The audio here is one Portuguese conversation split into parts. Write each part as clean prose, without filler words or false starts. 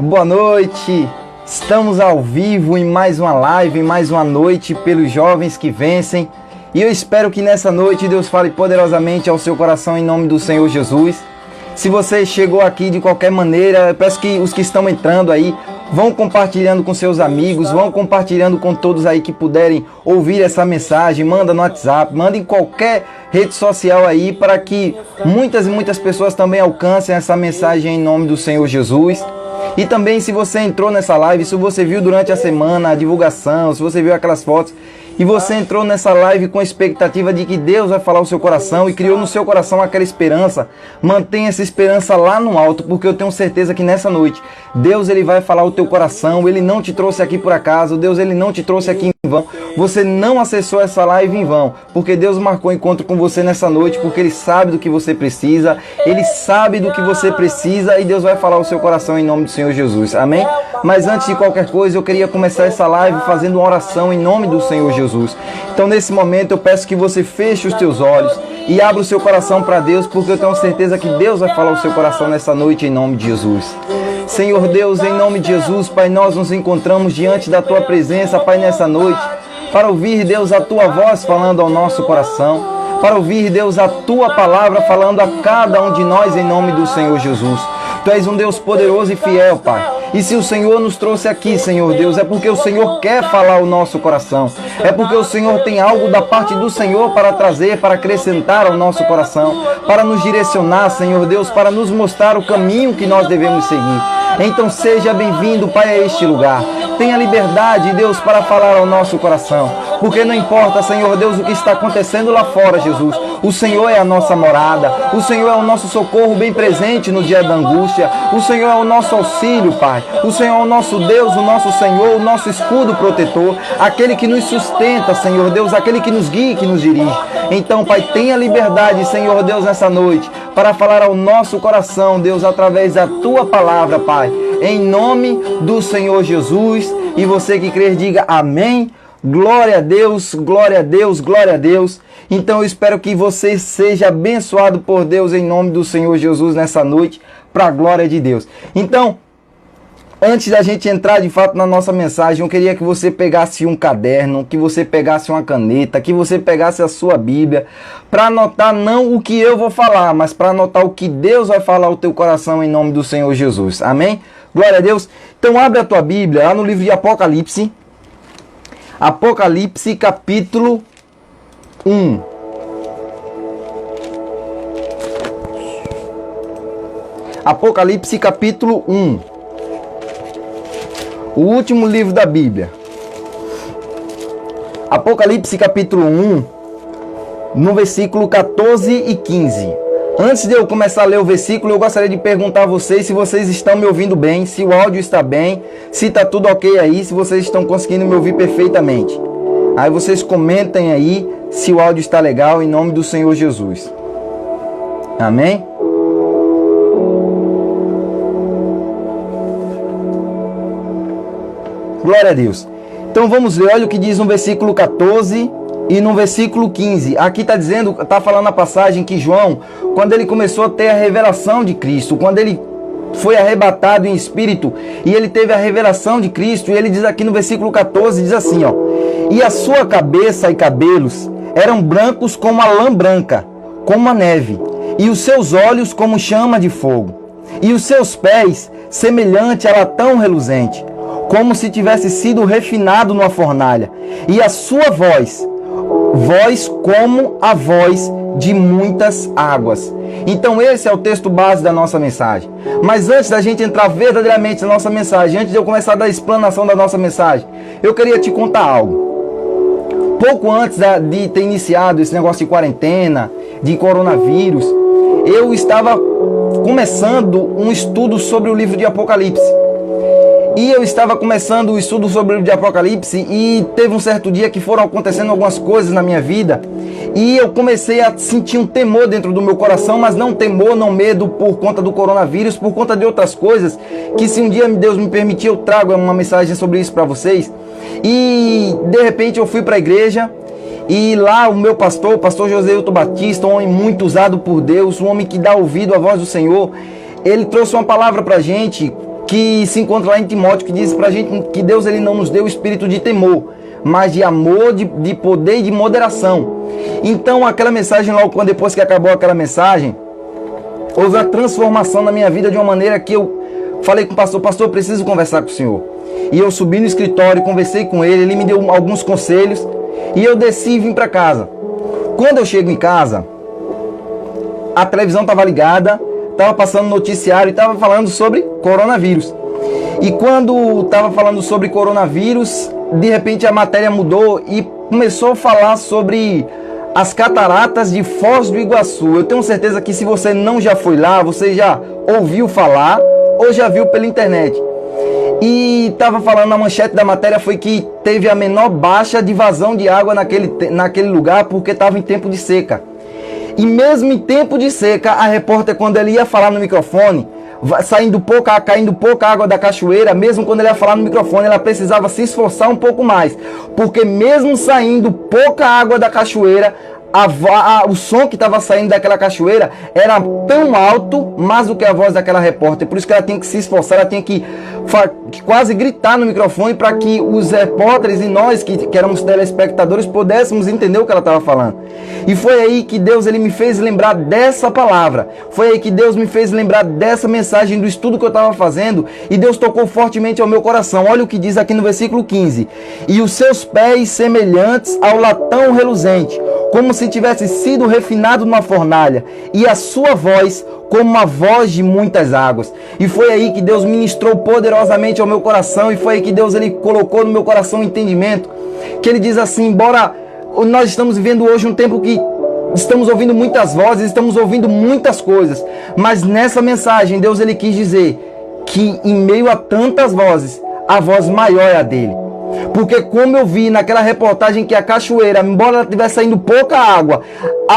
Boa noite, estamos ao vivo em mais uma live, em mais uma noite pelos jovens que vencem. E eu espero que nessa noite Deus fale poderosamente ao seu coração em nome do Senhor Jesus. Se você chegou aqui de qualquer maneira, eu peço que os que estão entrando aí, vão compartilhando com seus amigos, vão compartilhando com todos aí que puderem ouvir essa mensagem, manda no WhatsApp, manda em qualquer rede social aí, para que muitas e muitas pessoas também alcancem essa mensagem em nome do Senhor Jesus. E também, se você entrou nessa live, se você viu durante a semana a divulgação, se você viu aquelas fotos e você entrou nessa live com a expectativa de que Deus vai falar o seu coração e criou no seu coração aquela esperança, mantenha essa esperança lá no alto, porque eu tenho certeza que nessa noite Deus ele vai falar o teu coração. Ele não te trouxe aqui por acaso, Deus ele não te trouxe aqui em vão. Você não acessou essa live em vão, porque Deus marcou encontro com você nessa noite, porque Ele sabe do que você precisa, Ele sabe do que você precisa e Deus vai falar o seu coração em nome do Senhor Jesus, amém? Mas antes de qualquer coisa, eu queria começar essa live fazendo uma oração em nome do Senhor Jesus. Então nesse momento eu peço que você feche os teus olhos e abra o seu coração para Deus, porque eu tenho certeza que Deus vai falar o seu coração nessa noite em nome de Jesus. Senhor Deus, em nome de Jesus, Pai, nós nos encontramos diante da Tua presença, Pai, nessa noite, para ouvir, Deus, a Tua voz falando ao nosso coração, para ouvir, Deus, a Tua palavra falando a cada um de nós em nome do Senhor Jesus. Tu és um Deus poderoso e fiel, Pai. E se o Senhor nos trouxe aqui, Senhor Deus, é porque o Senhor quer falar o nosso coração. É porque o Senhor tem algo da parte do Senhor para trazer, para acrescentar ao nosso coração, para nos direcionar, Senhor Deus, para nos mostrar o caminho que nós devemos seguir. Então seja bem-vindo, Pai, a este lugar. Tenha liberdade, Deus, para falar ao nosso coração. Porque não importa, Senhor Deus, o que está acontecendo lá fora, Jesus. O Senhor é a nossa morada. O Senhor é o nosso socorro bem presente no dia da angústia. O Senhor é o nosso auxílio, Pai. O Senhor é o nosso Deus, o nosso Senhor, o nosso escudo protetor. Aquele que nos sustenta, Senhor Deus. Aquele que nos guia e que nos dirige. Então, Pai, tenha liberdade, Senhor Deus, nessa noite, para falar ao nosso coração, Deus, através da Tua palavra, Pai. Em nome do Senhor Jesus. E você que crer, diga amém. Glória a Deus, glória a Deus, glória a Deus. Então eu espero que você seja abençoado por Deus em nome do Senhor Jesus nessa noite, para a glória de Deus. Então, antes da gente entrar de fato na nossa mensagem, eu queria que você pegasse um caderno, que você pegasse uma caneta, que você pegasse a sua Bíblia, para anotar não o que eu vou falar, mas para anotar o que Deus vai falar ao teu coração em nome do Senhor Jesus. Amém? Glória a Deus. Então abre a tua Bíblia lá no livro de Apocalipse. Apocalipse capítulo 1. Apocalipse capítulo 1. O último livro da Bíblia. Apocalipse capítulo 1, no versículo 14 e 15. Antes de eu começar a ler o versículo, eu gostaria de perguntar a vocês se vocês estão me ouvindo bem, se o áudio está bem, se está tudo ok aí, se vocês estão conseguindo me ouvir perfeitamente. Aí vocês comentem aí se o áudio está legal em nome do Senhor Jesus. Amém? Glória a Deus. Então vamos ver, olha o que diz no versículo 14 e no versículo 15. Aqui está dizendo, está falando a passagem que João, quando ele começou a ter a revelação de Cristo, quando ele foi arrebatado em espírito e ele teve a revelação de Cristo, e ele diz aqui no versículo 14, diz assim, ó: e a sua cabeça e cabelos eram brancos como a lã branca, como a neve, e os seus olhos como chama de fogo, e os seus pés semelhante a latão reluzente, como se tivesse sido refinado numa fornalha, e a sua voz como a voz de muitas águas. Então esse é o texto base da nossa mensagem. Mas antes da gente entrar verdadeiramente na nossa mensagem, antes de eu começar a dar a explanação da nossa mensagem, eu queria te contar algo. Pouco antes de ter iniciado esse negócio de quarentena, de coronavírus, eu estava começando um estudo sobre o livro de Apocalipse. E eu estava começando o estudo sobre o livro de Apocalipse e teve um certo dia que foram acontecendo algumas coisas na minha vida e eu comecei a sentir um temor dentro do meu coração, mas não temor, não medo por conta do coronavírus, por conta de outras coisas que, se um dia Deus me permitir, eu trago uma mensagem sobre isso para vocês. E de repente eu fui para a igreja e lá o meu pastor, o pastor José Hilton Batista, um homem muito usado por Deus, um homem que dá ouvido à voz do Senhor, ele trouxe uma palavra para a gente que se encontra lá em Timóteo, que diz pra gente que Deus ele não nos deu o espírito de temor, mas de amor, de poder e de moderação. Então aquela mensagem, logo quando depois que acabou aquela mensagem, houve uma transformação na minha vida de uma maneira que eu falei com o pastor: pastor, eu preciso conversar com o senhor. E eu subi no escritório, conversei com ele me deu alguns conselhos, e eu desci e vim para casa. Quando eu chego em casa, a televisão estava ligada, estava passando noticiário e estava falando sobre coronavírus. E quando estava falando sobre coronavírus, de repente a matéria mudou e começou a falar sobre as cataratas de Foz do Iguaçu. Eu tenho certeza que se você não já foi lá, você já ouviu falar ou já viu pela internet. E estava falando, a manchete da matéria foi que teve a menor baixa de vazão de água naquele lugar porque estava em tempo de seca. E mesmo em tempo de seca, a repórter, quando ela ia falar no microfone, caindo pouca água da cachoeira, mesmo quando ela ia falar no microfone, ela precisava se esforçar um pouco mais, porque mesmo saindo pouca água da cachoeira, o som que estava saindo daquela cachoeira era tão alto, mais do que a voz daquela repórter. Por isso que ela tinha que se esforçar, ela tinha que quase gritar no microfone para que os repórteres e nós que éramos telespectadores pudéssemos entender o que ela estava falando. E foi aí que Deus ele me fez lembrar dessa palavra, foi aí que Deus me fez lembrar dessa mensagem do estudo que eu estava fazendo, e Deus tocou fortemente ao meu coração. Olha o que diz aqui no versículo 15: e os seus pés semelhantes ao latão reluzente, como se tivesse sido refinado numa fornalha, e a sua voz como uma voz de muitas águas. E foi aí que Deus ministrou poderosamente ao meu coração, e foi aí que Deus ele colocou no meu coração o entendimento, que ele diz assim: embora nós estamos vivendo hoje um tempo que estamos ouvindo muitas vozes, estamos ouvindo muitas coisas, mas nessa mensagem Deus ele quis dizer que em meio a tantas vozes, a voz maior é a dele. Porque como eu vi naquela reportagem que a cachoeira, embora ela estivesse saindo pouca água,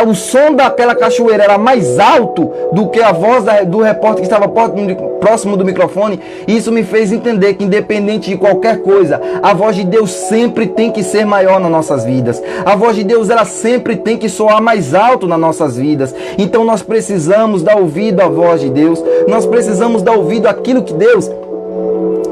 o som daquela cachoeira era mais alto do que a voz do repórter que estava próximo do microfone. E isso me fez entender que independente de qualquer coisa, a voz de Deus sempre tem que ser maior nas nossas vidas. A voz de Deus ela sempre tem que soar mais alto nas nossas vidas. Então nós precisamos dar ouvido à voz de Deus. Nós precisamos dar ouvido àquilo que Deus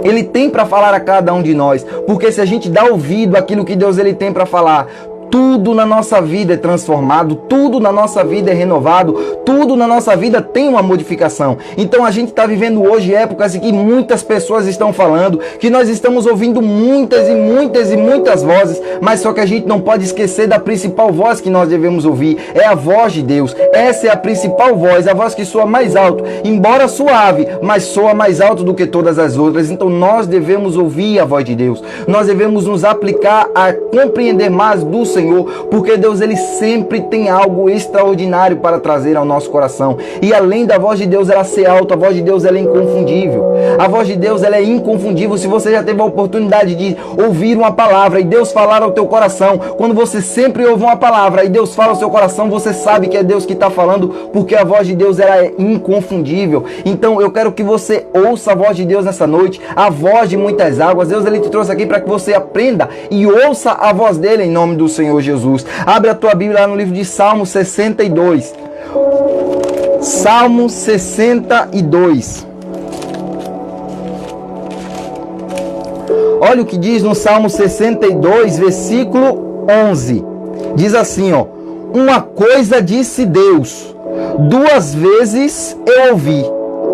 ele tem para falar a cada um de nós, porque se a gente dá ouvido àquilo que Deus ele tem para falar, tudo na nossa vida é transformado, tudo na nossa vida é renovado, tudo na nossa vida tem uma modificação. Então a gente está vivendo hoje épocas em que muitas pessoas estão falando, que nós estamos ouvindo muitas e muitas e muitas vozes, mas só que a gente não pode esquecer da principal voz que nós devemos ouvir, é a voz de Deus. Essa é a principal voz, a voz que soa mais alto, embora suave, mas soa mais alto do que todas as outras. Então nós devemos ouvir a voz de Deus, nós devemos nos aplicar a compreender mais do Senhor, porque Deus ele sempre tem algo extraordinário para trazer ao nosso coração. E além da voz de Deus ela ser alta, a voz de Deus ela é inconfundível. A voz de Deus ela é inconfundível. Se você já teve a oportunidade de ouvir uma palavra e Deus falar ao teu coração, quando você sempre ouve uma palavra e Deus fala ao seu coração, você sabe que é Deus que está falando, porque a voz de Deus ela é inconfundível. Então eu quero que você ouça a voz de Deus nessa noite, a voz de muitas águas. Deus ele te trouxe aqui para que você aprenda e ouça a voz dele em nome do Senhor Jesus. Abre a tua Bíblia lá no livro de Salmo 62. Salmo 62. Olha o que diz no Salmo 62, versículo 11. Diz assim, ó: uma coisa disse Deus, duas vezes eu ouvi,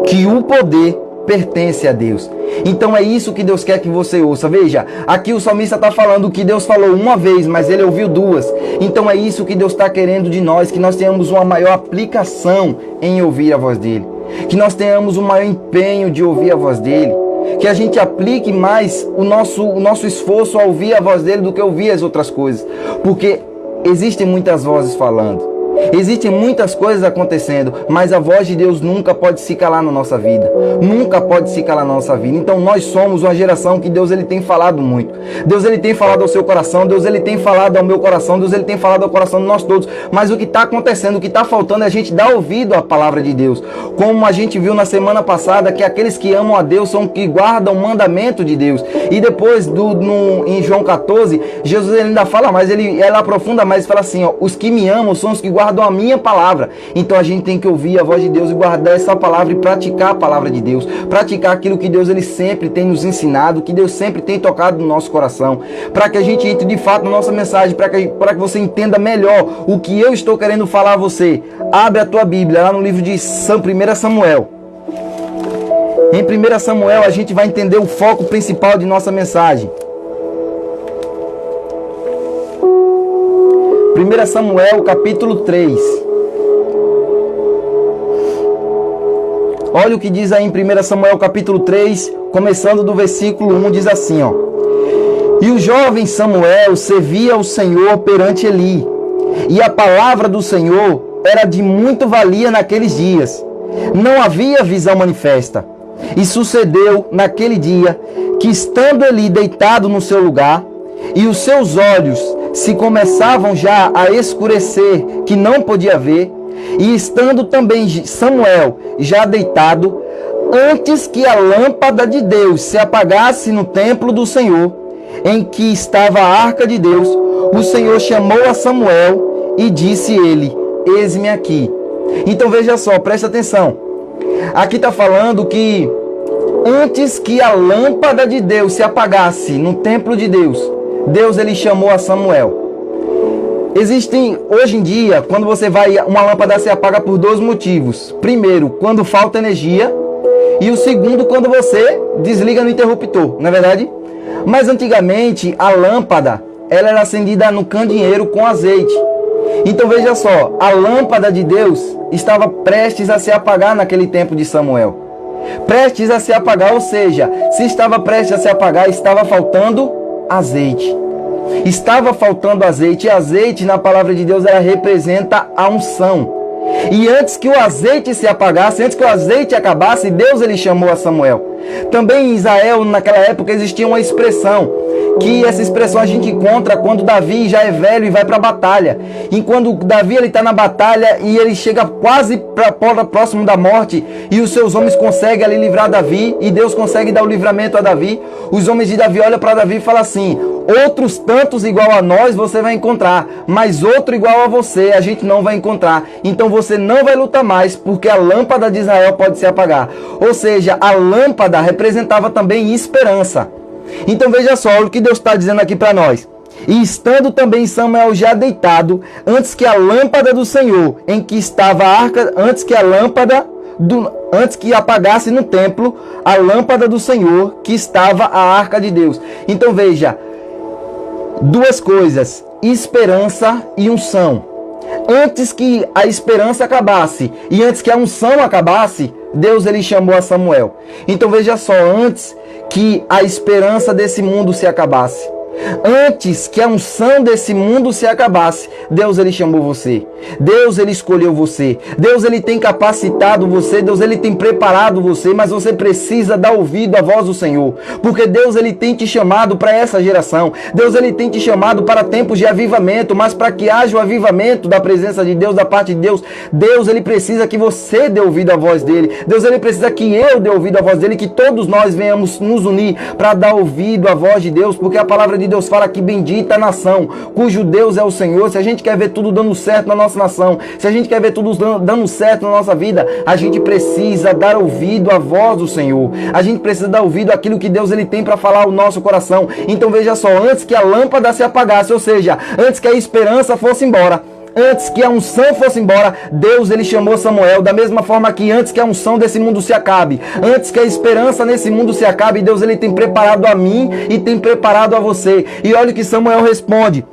que o poder pertence a Deus. Então é isso que Deus quer que você ouça. Veja, aqui o salmista está falando que Deus falou uma vez, mas ele ouviu duas. Então é isso que Deus está querendo de nós, que nós tenhamos uma maior aplicação em ouvir a voz dele, que nós tenhamos um maior empenho de ouvir a voz dele, que a gente aplique mais o nosso esforço a ouvir a voz dele do que ouvir as outras coisas, porque existem muitas vozes falando. Existem muitas coisas acontecendo, mas a voz de Deus nunca pode se calar na nossa vida. Nunca pode se calar na nossa vida. Então nós somos uma geração que Deus ele tem falado muito. Deus ele tem falado ao seu coração, Deus ele tem falado ao meu coração, Deus ele tem falado ao coração de nós todos. Mas o que está acontecendo, o que está faltando é a gente dar ouvido à palavra de Deus. Como a gente viu na semana passada, que aqueles que amam a Deus são que guardam o mandamento de Deus. E depois em João 14, Jesus ele ainda fala mais, ele aprofunda mais e fala assim, ó: os que me amam são os que guardam guardam a minha palavra. Então a gente tem que ouvir a voz de Deus e guardar essa palavra e praticar a palavra de Deus. Praticar aquilo que Deus ele sempre tem nos ensinado, que Deus sempre tem tocado no nosso coração. Para que a gente entre de fato na nossa mensagem, para que você entenda melhor o que eu estou querendo falar a você. Abre a tua Bíblia lá no livro de 1 Samuel. Em 1 Samuel a gente vai entender o foco principal de nossa mensagem. 1 Samuel capítulo 3. Olha o que diz aí em 1 Samuel capítulo 3, começando do versículo 1, diz assim, ó. E o jovem Samuel servia ao Senhor perante Eli, e a palavra do Senhor era de muito valia naqueles dias. Não havia visão manifesta. E sucedeu naquele dia que, estando Eli deitado no seu lugar, e os seus olhos se começavam já a escurecer, que não podia ver, e estando também Samuel já deitado, antes que a lâmpada de Deus se apagasse no templo do Senhor, em que estava a arca de Deus, o Senhor chamou a Samuel e disse ele: eis-me aqui. Então veja só, presta atenção. Aqui está falando que antes que a lâmpada de Deus se apagasse no templo de Deus, Deus ele chamou a Samuel. Existem, hoje em dia, quando você vai, uma lâmpada se apaga por dois motivos. Primeiro, quando falta energia, e o segundo, quando você desliga no interruptor, não é verdade? Mas antigamente, a lâmpada, ela era acendida no candeeiro com azeite. Então veja só, a lâmpada de Deus estava prestes a se apagar naquele tempo de Samuel. Prestes a se apagar, ou seja, se estava prestes a se apagar, estava faltando azeite. Estava faltando azeite, e azeite na palavra de Deus ela representa a unção. E antes que o azeite se apagasse, antes que o azeite acabasse, Deus ele chamou a Samuel. Também em Israel, naquela época, existia uma expressão, que essa expressão a gente encontra quando Davi já é velho e vai para a batalha. E quando Davi está na batalha e ele chega quase próximo da morte, e os seus homens conseguem ali livrar Davi, e Deus consegue dar o livramento a Davi, os homens de Davi olham para Davi e falam assim: outros tantos igual a nós você vai encontrar, mas outro igual a você a gente não vai encontrar. Então você não vai lutar mais, porque a lâmpada de Israel pode se apagar. Ou seja, a lâmpada representava também esperança. Então veja só o que Deus está dizendo aqui para nós. E estando também Samuel já deitado, antes que a lâmpada do Senhor, em que estava a arca, antes que apagasse no templo a lâmpada do Senhor, que estava a arca de Deus. Então veja, duas coisas: esperança e unção. Antes que a esperança acabasse e antes que a unção acabasse, Deus ele chamou a Samuel. Então veja só, antes que a esperança desse mundo se acabasse, antes que a unção desse mundo se acabasse, Deus ele chamou você. Deus ele escolheu você. Deus ele tem capacitado você. Deus ele tem preparado você, mas você precisa dar ouvido à voz do Senhor, porque Deus ele tem te chamado para essa geração. Deus ele tem te chamado para tempos de avivamento, mas para que haja o avivamento da presença de Deus, da parte de Deus, Deus ele precisa que você dê ouvido à voz dele. Deus ele precisa que eu dê ouvido à voz dele, que todos nós venhamos nos unir para dar ouvido à voz de Deus, porque a palavra de Deus fala que bendita a nação cujo Deus é o Senhor. Se a gente quer ver tudo dando certo na nossa nação, se a gente quer ver tudo dando certo na nossa vida, a gente precisa dar ouvido à voz do Senhor. A gente precisa dar ouvido àquilo que Deus ele tem para falar ao nosso coração. Então veja só, antes que a lâmpada se apagasse, ou seja, antes que a esperança fosse embora, antes que a unção fosse embora, Deus ele chamou Samuel. Da mesma forma que antes que a unção desse mundo se acabe, antes que a esperança nesse mundo se acabe, Deus ele tem preparado a mim e tem preparado a você. E olha o que Samuel responde: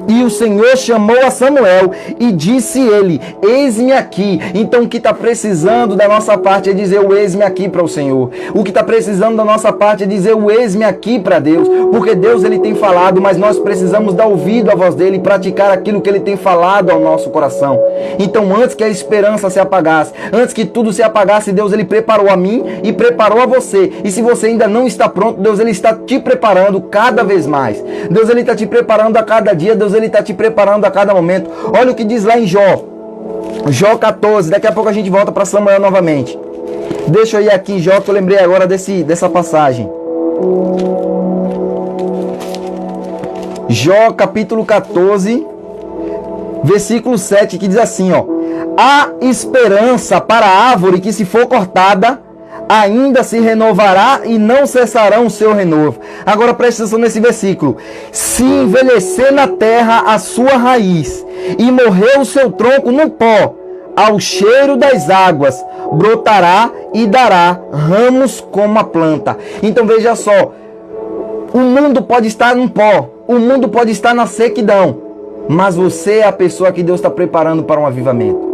e o Senhor chamou a Samuel e disse ele: eis-me aqui. Então o que está precisando da nossa parte é dizer o eis-me aqui para o Senhor. O que está precisando da nossa parte é dizer o eis-me aqui para Deus, porque Deus ele tem falado, mas nós precisamos dar ouvido à voz dele e praticar aquilo que ele tem falado ao nosso coração. Então antes que a esperança se apagasse, antes que tudo se apagasse, Deus ele preparou a mim e preparou a você. E se você ainda não está pronto, Deus ele está te preparando cada vez mais. Deus ele está te preparando a cada dia. Deus ele está te preparando a cada momento. Olha o que diz lá em Jó 14. Daqui a pouco a gente volta para Samuel novamente. Deixa eu ir aqui em Jó, que eu lembrei agora dessa passagem. Jó capítulo 14, versículo 7, que diz assim, ó: há esperança para a árvore que, se for cortada, ainda se renovará e não cessará o seu renovo. Agora preste atenção nesse versículo. Se envelhecer na terra a sua raiz e morrer o seu tronco no pó, ao cheiro das águas brotará e dará ramos como a planta. Então veja só, o mundo pode estar no pó, o mundo pode estar na sequidão, mas você é a pessoa que Deus está preparando para um avivamento.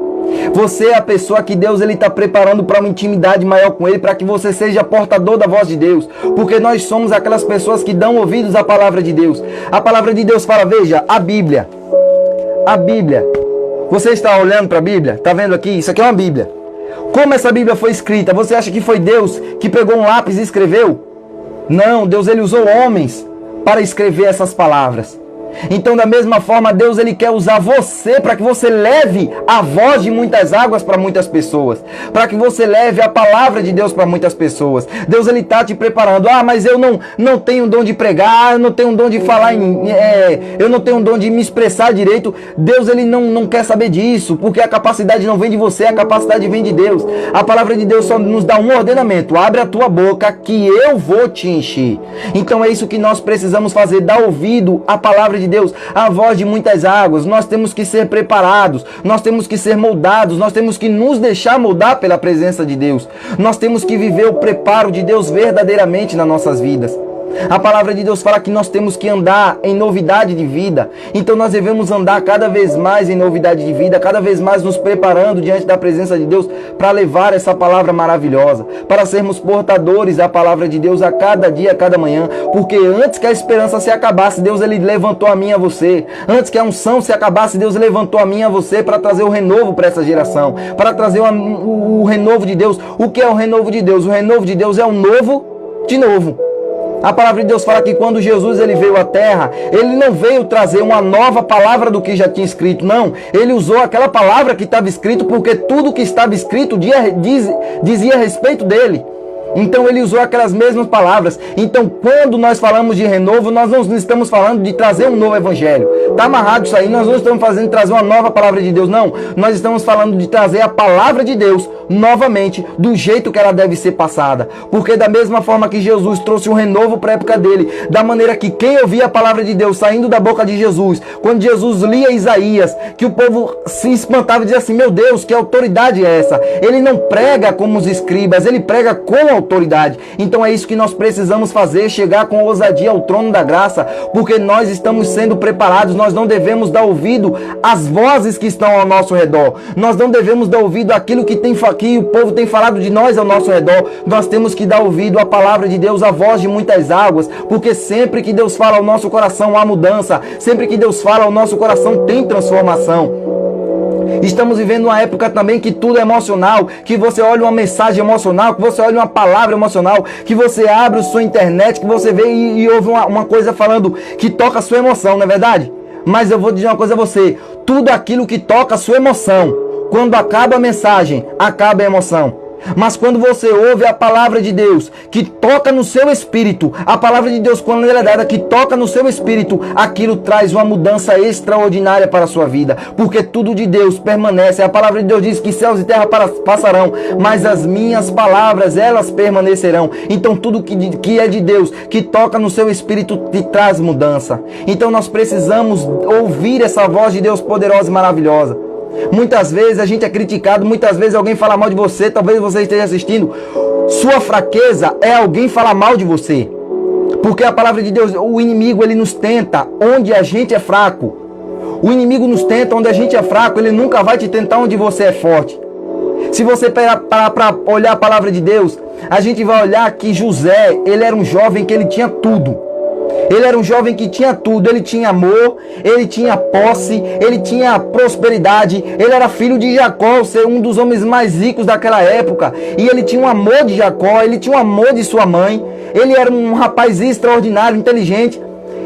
Você é a pessoa que Deus está preparando para uma intimidade maior com Ele, para que você seja portador da voz de Deus, porque nós somos aquelas pessoas que dão ouvidos à palavra de Deus. A palavra de Deus fala, veja, a Bíblia, você está olhando para a Bíblia? Está vendo aqui? Isso aqui é uma Bíblia. Como essa Bíblia foi escrita? Você acha que foi Deus que pegou um lápis e escreveu? Não, Deus ele usou homens para escrever essas palavras. Então, da mesma forma, Deus ele quer usar você para que você leve a voz de muitas águas para muitas pessoas, para que você leve a palavra de Deus para muitas pessoas. Deus ele está te preparando. Ah, mas eu não tenho dom de pregar, eu não tenho dom de falar, eu não tenho dom de me expressar direito. Deus ele não quer saber disso, porque a capacidade não vem de você, a capacidade vem de Deus. A palavra de Deus só nos dá um ordenamento: abre a tua boca que eu vou te encher. Então é isso que nós precisamos fazer, dar ouvido à palavra de Deus, a voz de muitas águas. Nós temos que ser preparados, nós temos que ser moldados, nós temos que nos deixar moldar pela presença de Deus. Nós temos que viver o preparo de Deus verdadeiramente nas nossas vidas. A palavra de Deus fala que nós temos que andar em novidade de vida. Então nós devemos andar cada vez mais em novidade de vida, cada vez mais nos preparando diante da presença de Deus para levar essa palavra maravilhosa, para sermos portadores da palavra de Deus a cada dia, a cada manhã. Porque antes que a esperança se acabasse, Deus ele levantou a mim e a você. Antes que a unção se acabasse, Deus levantou a mim e a você para trazer o renovo para essa geração, para trazer o renovo de Deus. O que é o renovo de Deus? O renovo de Deus é o novo de novo. A palavra de Deus fala que quando Jesus ele veio à terra, ele não veio trazer uma nova palavra do que já tinha escrito, não. Ele usou aquela palavra que estava escrito, porque tudo que estava escrito dizia a respeito dele. Então ele usou aquelas mesmas palavras. Então quando nós falamos de renovo, nós não estamos falando de trazer um novo evangelho. Está amarrado isso aí. Nós não estamos fazendo de trazer uma nova palavra de Deus, não. Nós estamos falando de trazer a palavra de Deus novamente, do jeito que ela deve ser passada. Porque da mesma forma que Jesus trouxe um renovo para a época dele, da maneira que quem ouvia a palavra de Deus saindo da boca de Jesus, quando Jesus lia Isaías, que o povo se espantava e dizia assim: meu Deus, que autoridade é essa? Ele não prega como os escribas, ele prega com autoridade. Então é isso que nós precisamos fazer, chegar com ousadia ao trono da graça, porque nós estamos sendo preparados. Nós não devemos dar ouvido às vozes que estão ao nosso redor, nós não devemos dar ouvido àquilo que o povo tem falado de nós ao nosso redor. Nós temos que dar ouvido à palavra de Deus, à voz de muitas águas, porque sempre que Deus fala ao nosso coração há mudança, sempre que Deus fala ao nosso coração tem transformação. Estamos vivendo uma época também que tudo é emocional, que você olha uma mensagem emocional, que você olha uma palavra emocional, que você abre a sua internet, que você vê e ouve uma coisa falando que toca a sua emoção, não é verdade? Mas eu vou dizer uma coisa a você: tudo aquilo que toca a sua emoção, quando acaba a mensagem, acaba a emoção. Mas quando você ouve a palavra de Deus, que toca no seu espírito, a palavra de Deus, quando ela é dada, que toca no seu espírito, aquilo traz uma mudança extraordinária para a sua vida, porque tudo de Deus permanece. A palavra de Deus diz que céus e terra passarão, mas as minhas palavras, elas permanecerão. Então tudo que é de Deus, que toca no seu espírito, te traz mudança. Então nós precisamos ouvir essa voz de Deus poderosa e maravilhosa. Muitas vezes a gente é criticado, muitas vezes alguém fala mal de você. Talvez você esteja assistindo, sua fraqueza é alguém falar mal de você, porque a palavra de Deus, o inimigo ele nos tenta onde a gente é fraco. O inimigo nos tenta onde a gente é fraco, ele nunca vai te tentar onde você é forte. Se você parar para olhar a palavra de Deus, a gente vai olhar que José, ele era um jovem que ele tinha tudo. Ele era um jovem que tinha tudo. Ele tinha amor, ele tinha posse, ele tinha prosperidade. Ele era filho de Jacó, ser um dos homens mais ricos daquela época. E ele tinha um amor de Jacó, ele tinha um amor de sua mãe. Ele era um rapaz extraordinário, inteligente.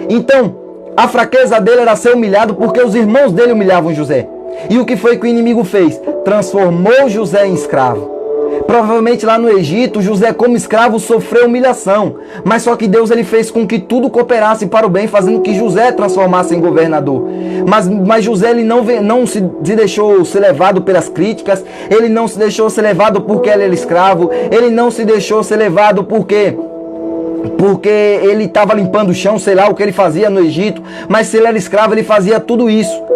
Então, a fraqueza dele era ser humilhado, porque os irmãos dele humilhavam José. E o que foi que o inimigo fez? Transformou José em escravo. Provavelmente lá no Egito, José como escravo sofreu humilhação, mas só que Deus ele fez com que tudo cooperasse para o bem, fazendo que José transformasse em governador. Mas José ele não se deixou ser levado pelas críticas, ele não se deixou ser levado porque ele era escravo, ele não se deixou ser levado porque ele estava limpando o chão, sei lá o que ele fazia no Egito, mas se ele era escravo ele fazia tudo isso.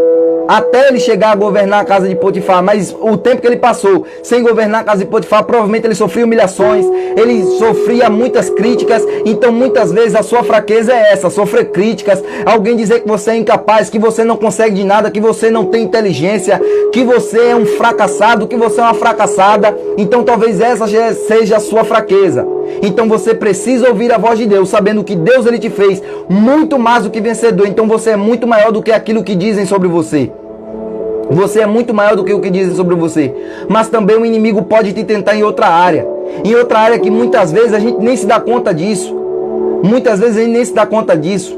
Até ele chegar a governar a casa de Potifar, mas o tempo que ele passou sem governar a casa de Potifar, provavelmente ele sofria humilhações, ele sofria muitas críticas. Então muitas vezes a sua fraqueza é essa, sofrer críticas, alguém dizer que você é incapaz, que você não consegue de nada, que você não tem inteligência, que você é um fracassado, que você é uma fracassada. Então talvez essa seja a sua fraqueza. Então você precisa ouvir a voz de Deus, sabendo que Deus ele te fez muito mais do que vencedor. Então você é muito maior do que aquilo que dizem sobre você. Você é muito maior do que o que dizem sobre você. Mas também o inimigo pode te tentar em outra área. Em outra área que muitas vezes a gente nem se dá conta disso. Muitas vezes a gente nem se dá conta disso.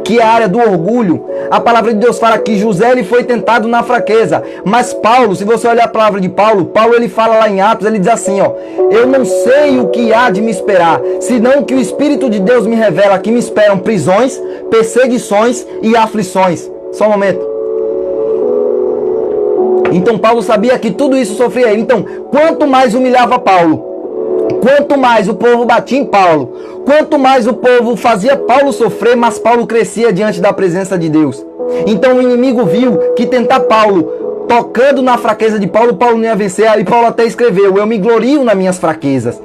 Que é a área do orgulho. A palavra de Deus fala que José ele foi tentado na fraqueza. Mas Paulo, se você olhar a palavra de Paulo, ele fala lá em Atos, ele diz assim, ó: eu não sei o que há de me esperar, senão que o Espírito de Deus me revela que me esperam prisões, perseguições e aflições. Só um momento. Então Paulo sabia que tudo isso sofria ele. Então, quanto mais humilhava Paulo, quanto mais o povo batia em Paulo, quanto mais o povo fazia Paulo sofrer, mas Paulo crescia diante da presença de Deus. Então o inimigo viu que tentar Paulo, tocando na fraqueza de Paulo, Paulo não ia vencer. Aí Paulo até escreveu: eu me glorio nas minhas fraquezas.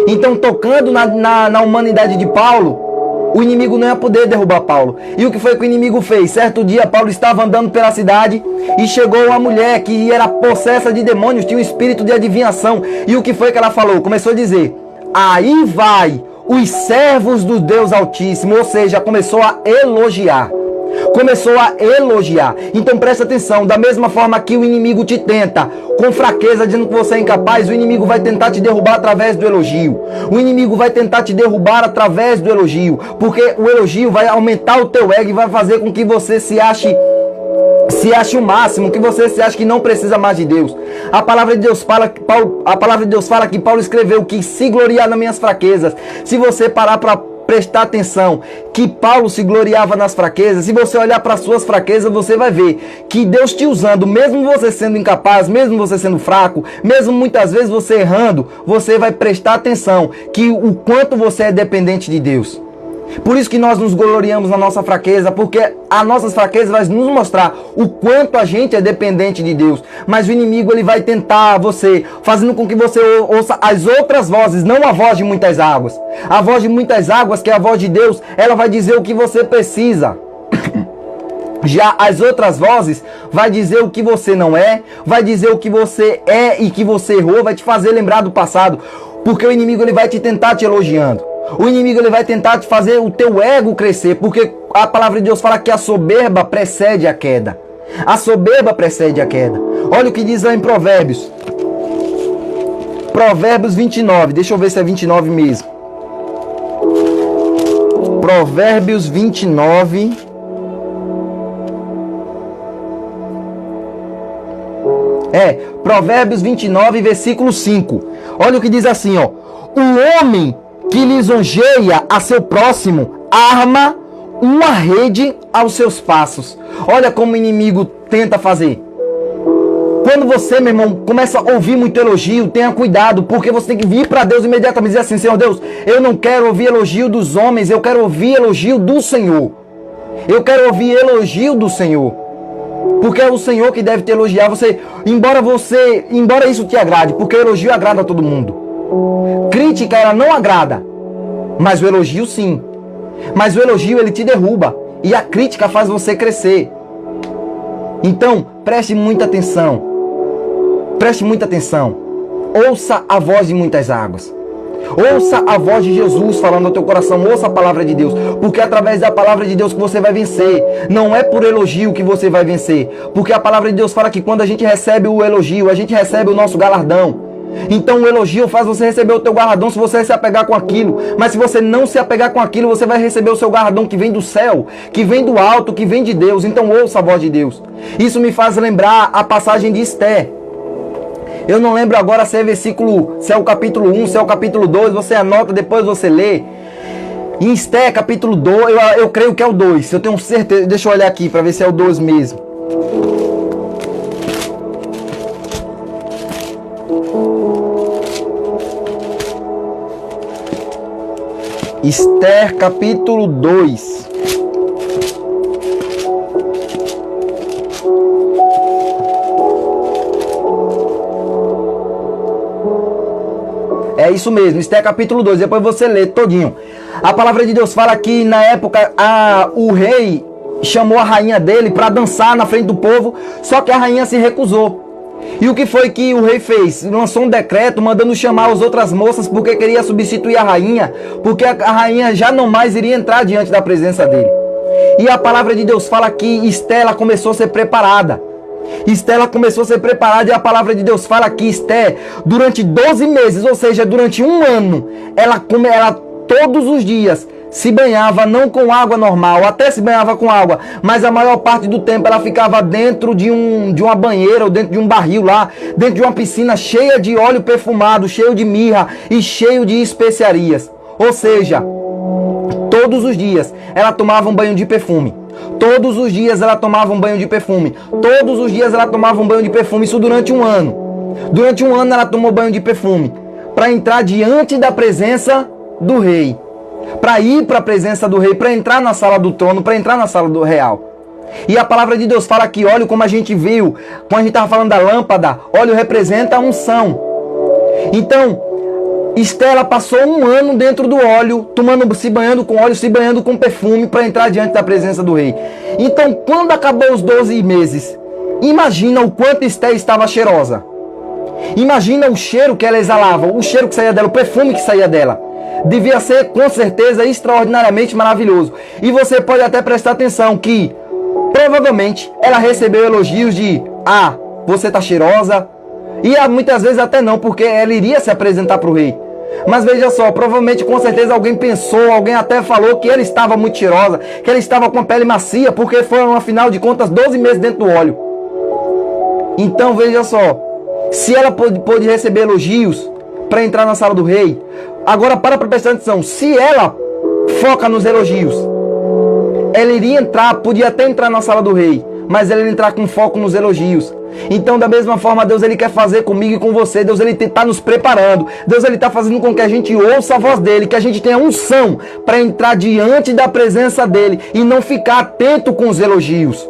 Então tocando na humanidade de Paulo, o inimigo não ia poder derrubar Paulo. E o que foi que o inimigo fez? Certo dia Paulo estava andando pela cidade e chegou uma mulher que era possessa de demônios, tinha um espírito de adivinhação. E o que foi que ela falou? Começou a dizer: aí vai os servos do Deus Altíssimo. Ou seja, começou a elogiar. Começou a elogiar. Então presta atenção, da mesma forma que o inimigo te tenta com fraqueza, dizendo que você é incapaz, o inimigo vai tentar te derrubar através do elogio. O inimigo vai tentar te derrubar através do elogio, porque o elogio vai aumentar o teu ego e vai fazer com que você se ache o máximo, que você se acha que não precisa mais de Deus. A palavra de Deus fala que Paulo escreveu que se gloriar nas minhas fraquezas. Se você parar para prestar atenção que Paulo se gloriava nas fraquezas, se você olhar para suas fraquezas, você vai ver que Deus te usando, mesmo você sendo incapaz, mesmo você sendo fraco, mesmo muitas vezes você errando, você vai prestar atenção que o quanto você é dependente de Deus. Por isso que nós nos gloriamos na nossa fraqueza, porque as nossas fraquezas vai nos mostrar o quanto a gente é dependente de Deus. Mas o inimigo ele vai tentar você, fazendo com que você ouça as outras vozes, não a voz de muitas águas. A voz de muitas águas, que é a voz de Deus, ela vai dizer o que você precisa. Já as outras vozes vai dizer o que você não é, vai dizer o que você é e que você errou, vai te fazer lembrar do passado. Porque o inimigo ele vai te tentar te elogiando. O inimigo ele vai tentar te fazer o teu ego crescer, porque a palavra de Deus fala que a soberba precede a queda. A soberba precede a queda. Olha o que diz lá em Provérbios. Provérbios 29. Deixa eu ver se é 29 mesmo. Provérbios 29. Provérbios 29, versículo 5. Olha o que diz assim, ó: o homem que lisonjeia a seu próximo arma uma rede aos seus passos. Olha como o inimigo tenta fazer. Quando você, meu irmão, começa a ouvir muito elogio, tenha cuidado, porque você tem que vir para Deus imediatamente e dizer assim: Senhor Deus, eu não quero ouvir elogio dos homens, eu quero ouvir elogio do Senhor. Eu quero ouvir elogio do Senhor. Porque é o Senhor que deve te elogiar. Embora isso te agrade, porque o elogio agrada a todo mundo. Crítica, ela não agrada, mas o elogio sim. Mas o elogio ele te derruba e a crítica faz você crescer. Então, preste muita atenção. Preste muita atenção. Ouça a voz de muitas águas. Ouça a voz de Jesus falando no teu coração. Ouça a palavra de Deus, porque é através da palavra de Deus que você vai vencer. Não é por elogio que você vai vencer, porque a palavra de Deus fala que quando a gente recebe o elogio, a gente recebe o nosso galardão. Então o elogio faz você receber o teu galardão se você se apegar com aquilo. Mas se você não se apegar com aquilo, você vai receber o seu galardão que vem do céu, que vem do alto, que vem de Deus. Então ouça a voz de Deus. Isso me faz lembrar a passagem de Esther. Eu não lembro agora se é versículo, se é o capítulo 1, se é o capítulo 2, você anota, depois você lê. Em Esther, capítulo 2, eu creio que é o 2, eu tenho certeza, deixa eu olhar aqui para ver se é o 2 mesmo. Esther, capítulo 2. É isso mesmo, Esther capítulo 2, depois você lê todinho. A palavra de Deus fala que na época o rei chamou a rainha dele para dançar na frente do povo, só que a rainha se recusou. E o que foi que o rei fez? Lançou um decreto mandando chamar as outras moças porque queria substituir a rainha, porque a rainha já não mais iria entrar diante da presença dele. E a palavra de Deus fala que Esther começou a ser preparada. Esther começou a ser preparada e a palavra de Deus fala que Esther, durante 12 meses, ou seja, durante um ano, ela todos os dias se banhava não com água normal, até se banhava com água, mas a maior parte do tempo ela ficava dentro de uma banheira ou dentro de um barril lá, dentro de uma piscina cheia de óleo perfumado, cheio de mirra e cheio de especiarias. Ou seja, todos os dias ela tomava um banho de perfume. Todos os dias ela tomava um banho de perfume. Todos os dias ela tomava um banho de perfume. Isso durante um ano. Durante um ano ela tomou banho de perfume. Para entrar diante da presença do rei. Para ir para a presença do rei. Para entrar na sala do trono. Para entrar na sala do real. E a palavra de Deus fala que óleo, como a gente viu, quando a gente estava falando da lâmpada, óleo representa a unção. Então, Esther passou um ano dentro do óleo, se banhando com óleo, se banhando com perfume para entrar diante da presença do rei. Então, quando acabou os 12 meses, imagina o quanto Esther estava cheirosa. Imagina o cheiro que ela exalava, o cheiro que saía dela, o perfume que saía dela. Devia ser, com certeza, extraordinariamente maravilhoso. E você pode até prestar atenção que, provavelmente, ela recebeu elogios de: ah, você está cheirosa. E muitas vezes até não, porque ela iria se apresentar para o rei. Mas veja só, provavelmente, com certeza, alguém pensou, alguém até falou que ela estava muito cheirosa, que ela estava com a pele macia, porque foram, afinal de contas, 12 meses dentro do óleo. Então, veja só, se ela pôde receber elogios para entrar na sala do rei, agora para prestar atenção, se ela foca nos elogios, ela iria entrar, podia até entrar na sala do rei, mas ela ia entrar com foco nos elogios. Então, da mesma forma, Deus ele quer fazer comigo e com você. Deus ele está nos preparando. Deus ele está fazendo com que a gente ouça a voz dele, que a gente tenha unção para entrar diante da presença dele e não ficar atento com os elogios.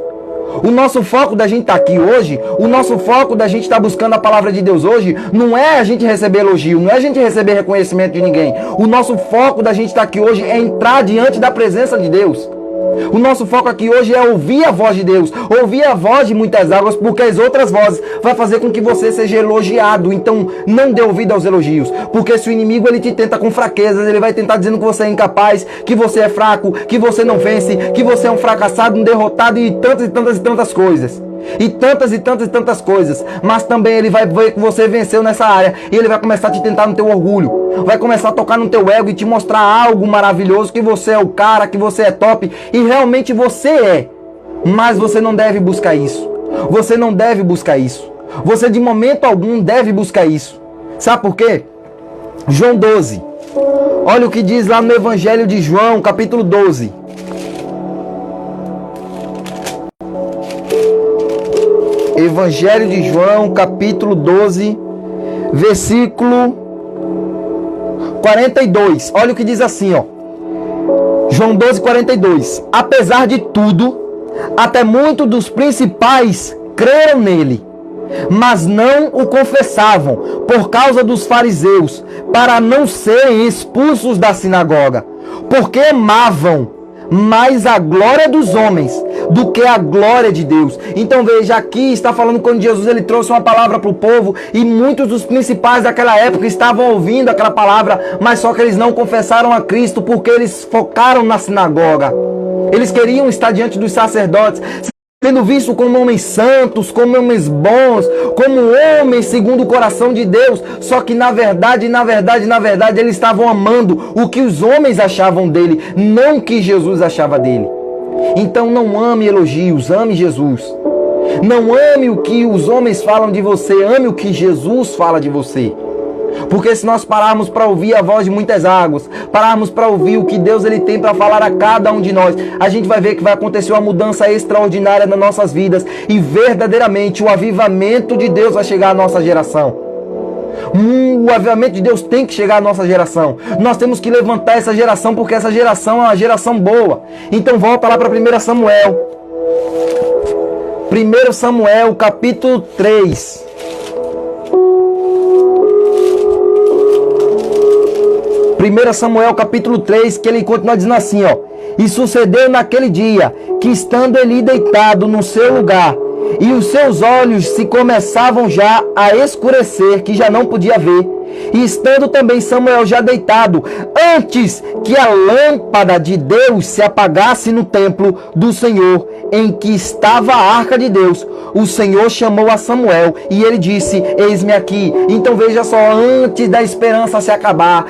O nosso foco da gente estar aqui hoje, o nosso foco da gente estar buscando a palavra de Deus hoje, não é a gente receber elogio, não é a gente receber reconhecimento de ninguém. O nosso foco da gente estar aqui hoje é entrar diante da presença de Deus. O nosso foco aqui hoje é ouvir a voz de Deus, ouvir a voz de muitas águas, porque as outras vozes vai fazer com que você seja elogiado. Então não dê ouvido aos elogios, porque se o inimigo ele te tenta com fraquezas, ele vai tentar dizendo que você é incapaz, que você é fraco, que você não vence, que você é um fracassado, um derrotado e tantas coisas. E tantas coisas. Mas também ele vai ver que você venceu nessa área e ele vai começar a te tentar no teu orgulho, vai começar a tocar no teu ego e te mostrar algo maravilhoso, que você é o cara, que você é top. E realmente você é. Mas você não deve buscar isso. Você não deve buscar isso. Você de momento algum deve buscar isso. Sabe por quê? João 12. Olha o que diz lá no Evangelho de João, capítulo 12. Evangelho de João, capítulo 12, versículo 42. Olha o que diz assim, ó. João 12, 42. Apesar de tudo, até muitos dos principais creram nele, mas não o confessavam por causa dos fariseus, para não serem expulsos da sinagoga, porque amavam mais a glória dos homens do que a glória de Deus. Então veja, aqui está falando quando Jesus ele trouxe uma palavra para o povo e muitos dos principais daquela época estavam ouvindo aquela palavra, mas só que eles não confessaram a Cristo porque eles focaram na sinagoga. Eles queriam estar diante dos sacerdotes, sendo visto como homens santos, como homens bons, como homens segundo o coração de Deus. Só que na verdade, eles estavam amando o que os homens achavam dele, não o que Jesus achava dele. Então não ame elogios, ame Jesus. Não ame o que os homens falam de você, ame o que Jesus fala de você. Porque se nós pararmos para ouvir a voz de muitas águas, pararmos para ouvir o que Deus ele tem para falar a cada um de nós, a gente vai ver que vai acontecer uma mudança extraordinária nas nossas vidas e verdadeiramente o avivamento de Deus vai chegar à nossa geração. O avivamento de Deus tem que chegar à nossa geração. Nós temos que levantar essa geração porque essa geração é uma geração boa. Então volta lá para 1 Samuel. 1 Samuel capítulo 3. 1 Samuel capítulo 3, que ele continua dizendo assim, ó. E sucedeu naquele dia, que estando Eli deitado no seu lugar, e os seus olhos se começavam já a escurecer, que já não podia ver, e estando também Samuel já deitado, antes que a lâmpada de Deus se apagasse no templo do Senhor, em que estava a arca de Deus, o Senhor chamou a Samuel e ele disse, eis-me aqui. Então veja só, antes da esperança se acabar,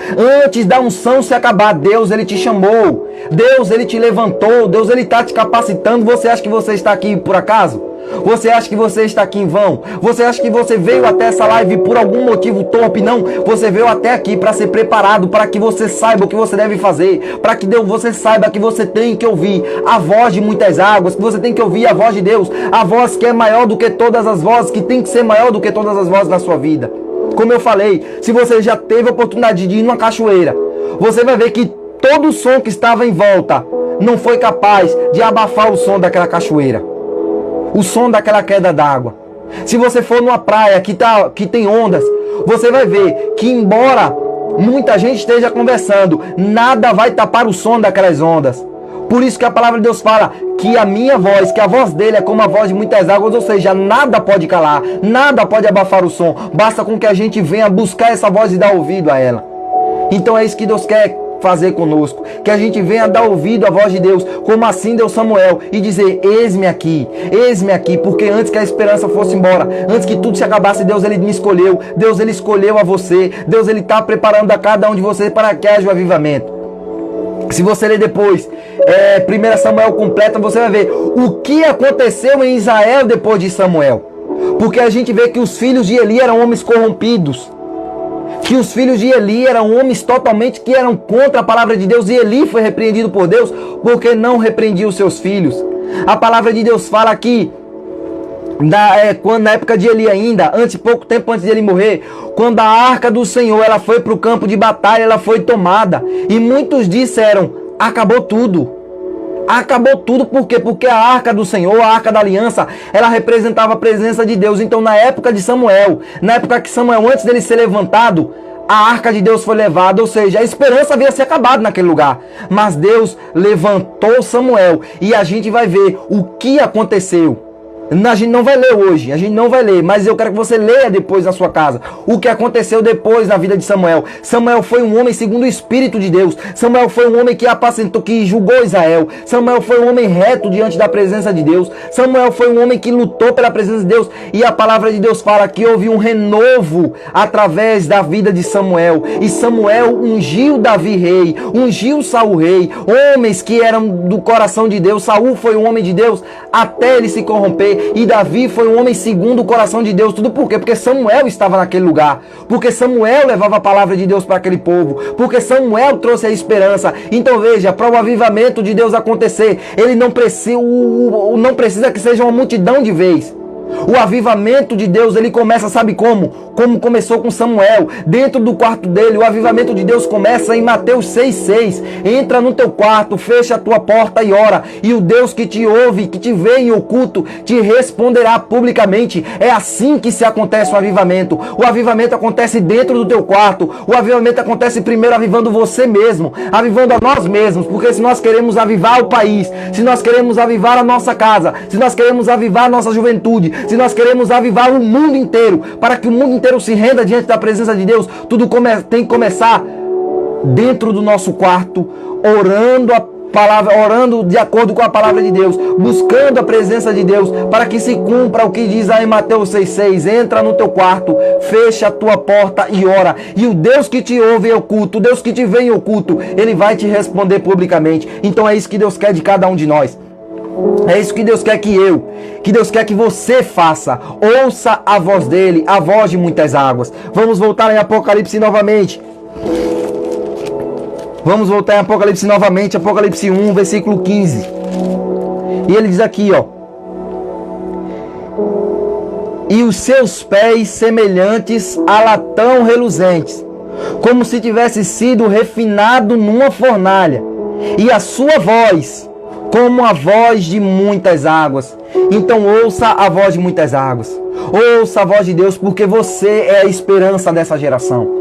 antes da unção se acabar, Deus ele te chamou, Deus ele te levantou, Deus ele está te capacitando. Você acha que você está aqui por acaso? Você acha que você está aqui em vão? Você acha que você veio até essa live por algum motivo torpe? Não, você veio até aqui para ser preparado, para que você saiba o que você deve fazer, para que você saiba que você tem que ouvir a voz de muitas águas, que você tem que ouvir a voz de Deus, a voz que é maior do que todas as vozes, que tem que ser maior do que todas as vozes na sua vida. Como eu falei, se você já teve a oportunidade de ir numa cachoeira, você vai ver que todo o som que estava em volta não foi capaz de abafar o som daquela cachoeira, o som daquela queda d'água. Se você for numa praia que tem ondas, você vai ver que embora muita gente esteja conversando, nada vai tapar o som daquelas ondas. Por isso que a palavra de Deus fala que a minha voz, que a voz dele é como a voz de muitas águas, ou seja, nada pode calar, nada pode abafar o som. Basta com que a gente venha buscar essa voz e dar ouvido a ela. Então é isso que Deus quer fazer conosco, que a gente venha dar ouvido à voz de Deus, como assim deu Samuel, e dizer, eis-me aqui, porque antes que a esperança fosse embora, antes que tudo se acabasse, Deus ele me escolheu, Deus ele escolheu a você, Deus ele está preparando a cada um de vocês para que haja o avivamento. Se você ler depois 1 Samuel completa, você vai ver o que aconteceu em Israel depois de Samuel, porque a gente vê que os filhos de Eli eram homens corrompidos, que os filhos de Eli eram homens totalmente que eram contra a palavra de Deus, e Eli foi repreendido por Deus porque não repreendia os seus filhos. A palavra de Deus fala que quando na época de Eli ainda, pouco tempo antes de ele morrer, quando a arca do Senhor ela foi para o campo de batalha, ela foi tomada, e muitos disseram, acabou tudo. Acabou tudo, por quê? Porque a arca do Senhor, a arca da aliança, ela representava a presença de Deus. Então na época de Samuel, na época que Samuel, antes dele ser levantado, a arca de Deus foi levada, ou seja, a esperança havia se acabado naquele lugar. Mas Deus levantou Samuel, e a gente vai ver o que aconteceu. A gente não vai ler hoje, mas eu quero que você leia depois na sua casa o que aconteceu depois na vida de Samuel. Samuel foi um homem segundo o Espírito de Deus. Samuel foi um homem que apacentou, que julgou Israel. Samuel foi um homem reto diante da presença de Deus. Samuel foi um homem que lutou pela presença de Deus. E a palavra de Deus fala que houve um renovo através da vida de Samuel. E Samuel ungiu Davi rei, ungiu Saul rei, homens que eram do coração de Deus. Saul foi um homem de Deus até ele se corromper. E Davi foi um homem segundo o coração de Deus. Tudo por quê? Porque Samuel estava naquele lugar. Porque Samuel levava a palavra de Deus para aquele povo. Porque Samuel trouxe a esperança. Então veja, para o avivamento de Deus acontecer, ele não precisa que seja uma multidão de vez. O avivamento de Deus, ele começa, sabe como? Como começou com Samuel, dentro do quarto dele. O avivamento de Deus começa em Mateus 6,6. Entra no teu quarto, fecha a tua porta e ora, e o Deus que te ouve, que te vê em oculto, te responderá publicamente. É assim que se acontece o avivamento. O avivamento acontece dentro do teu quarto. O avivamento acontece primeiro avivando você mesmo, avivando a nós mesmos, porque se nós queremos avivar o país, se nós queremos avivar a nossa casa, se nós queremos avivar a nossa juventude, se nós queremos avivar o mundo inteiro, para que o mundo inteiro se renda diante da presença de Deus, tudo tem que começar dentro do nosso quarto, orando a palavra, orando de acordo com a palavra de Deus, buscando a presença de Deus, para que se cumpra o que diz aí em Mateus 6,6. Entra no teu quarto, fecha a tua porta e ora, e o Deus que te ouve em oculto, o Deus que te vê em oculto, ele vai te responder publicamente. Então é isso que Deus quer de cada um de nós. É isso que Deus quer que Deus quer que você faça. Ouça a voz dele, a voz de muitas águas. Vamos voltar em Apocalipse novamente. Vamos voltar em Apocalipse novamente, Apocalipse 1, versículo 15. E ele diz aqui, ó: e os seus pés semelhantes a latão reluzentes, como se tivesse sido refinado numa fornalha, e a sua voz como a voz de muitas águas. Então ouça a voz de muitas águas. Ouça a voz de Deus, porque você é a esperança dessa geração.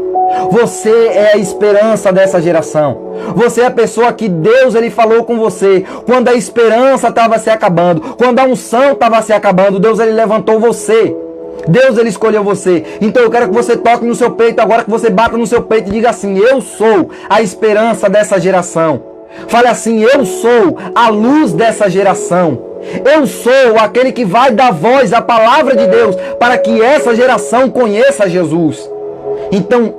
Você é a esperança dessa geração. Você é a pessoa que Deus ele falou com você quando a esperança estava se acabando, quando a unção estava se acabando. Deus ele levantou você. Deus ele escolheu você. Então eu quero que você toque no seu peito agora, que você bata no seu peito e diga assim: eu sou a esperança dessa geração. Fale assim: eu sou a luz dessa geração. Eu sou aquele que vai dar voz à palavra de Deus para que essa geração conheça Jesus. Então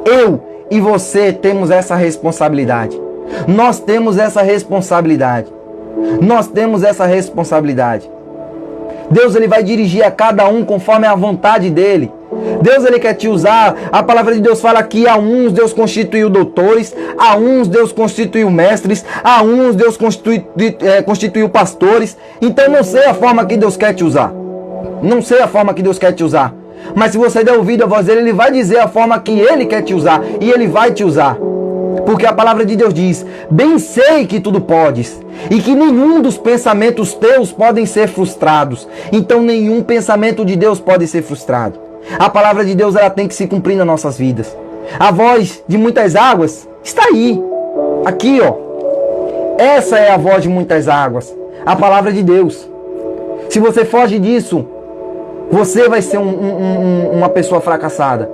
eu e você temos essa responsabilidade. Nós temos essa responsabilidade. Nós temos essa responsabilidade. Deus ele vai dirigir a cada um conforme a vontade dele. Deus ele quer te usar. A palavra de Deus fala que a uns Deus constituiu doutores, a uns Deus constituiu mestres, a uns Deus constituiu pastores. Então não sei a forma que Deus quer te usar. Não sei a forma que Deus quer te usar. Mas se você der ouvido à voz dele, ele vai dizer a forma que ele quer te usar. E ele vai te usar. Porque a palavra de Deus diz: bem sei que tudo podes, e que nenhum dos pensamentos teus podem ser frustrados. Então nenhum pensamento de Deus pode ser frustrado. A palavra de Deus ela tem que se cumprir nas nossas vidas. A voz de muitas águas está aí. Aqui, ó. Essa é a voz de muitas águas. A palavra de Deus. Se você foge disso, você vai ser uma pessoa fracassada.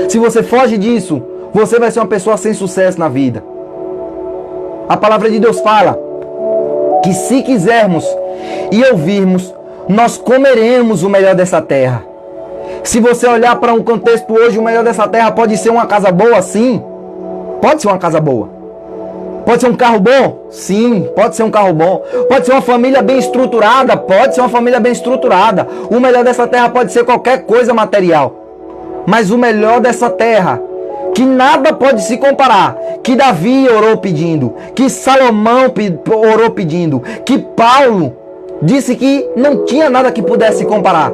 Se você foge disso, você vai ser uma pessoa sem sucesso na vida. A palavra de Deus fala que se quisermos e ouvirmos, nós comeremos o melhor dessa terra. Se você olhar para um contexto hoje, o melhor dessa terra pode ser uma casa boa, sim. Pode ser uma casa boa. Pode ser um carro bom? Sim, pode ser um carro bom. Pode ser uma família bem estruturada? Pode ser uma família bem estruturada. O melhor dessa terra pode ser qualquer coisa material. Mas o melhor dessa terra, que nada pode se comparar, que Davi orou pedindo, que Salomão orou pedindo, que Paulo disse que não tinha nada que pudesse comparar.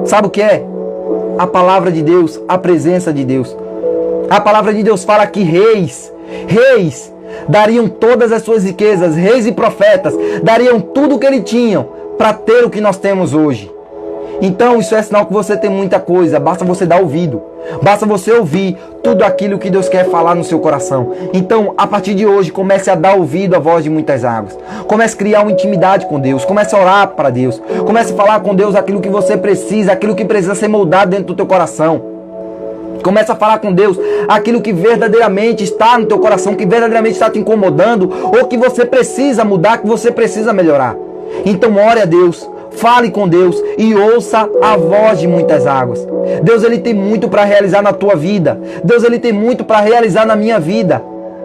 Sabe o que é? A palavra de Deus, a presença de Deus. A palavra de Deus fala que reis dariam todas as suas riquezas, reis e profetas dariam tudo o que eles tinham para ter o que nós temos hoje. Então isso é sinal que você tem muita coisa, basta você dar ouvido, basta você ouvir tudo aquilo que Deus quer falar no seu coração. Então a partir de hoje comece a dar ouvido à voz de muitas águas, comece a criar uma intimidade com Deus, comece a orar para Deus, comece a falar com Deus aquilo que você precisa, aquilo que precisa ser moldado dentro do teu coração. Comece a falar com Deus aquilo que verdadeiramente está no teu coração, que verdadeiramente está te incomodando, ou que você precisa mudar, que você precisa melhorar. Então ore a Deus, fale com Deus e ouça a voz de muitas águas. Deus ele tem muito para realizar na tua vida. Deus ele tem muito para realizar na minha vida.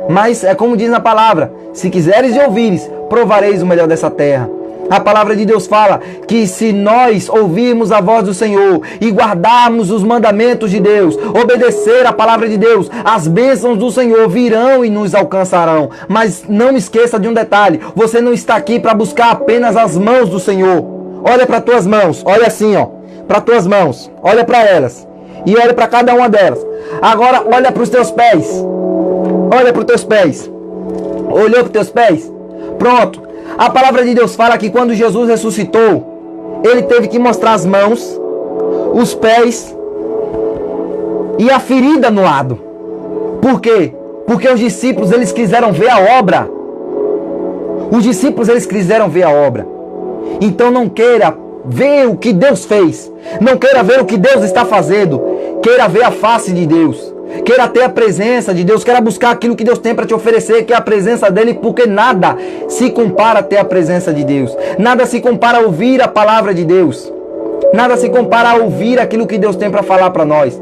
Mas é como diz na palavra: se quiseres e ouvires, provareis o melhor dessa terra. A palavra de Deus fala que se nós ouvirmos a voz do Senhor e guardarmos os mandamentos de Deus, obedecer a palavra de Deus, as bênçãos do Senhor virão e nos alcançarão. Mas não esqueça de um detalhe: você não está aqui para buscar apenas as mãos do Senhor. Olha para tuas mãos, olha assim, ó, para tuas mãos, olha para elas e olha para cada uma delas. Agora olha para os teus pés, olha para os teus pés. Olhou para os teus pés? Pronto. A palavra de Deus fala que quando Jesus ressuscitou, ele teve que mostrar as mãos, os pés e a ferida no lado. Por quê? Porque os discípulos eles quiseram ver a obra. Os discípulos eles quiseram ver a obra. Então não queira ver o que Deus fez, não queira ver o que Deus está fazendo, queira ver a face de Deus, queira ter a presença de Deus, queira buscar aquilo que Deus tem para te oferecer, que é a presença dele, porque nada se compara a ter a presença de Deus, nada se compara a ouvir a palavra de Deus, nada se compara a ouvir aquilo que Deus tem para falar para nós.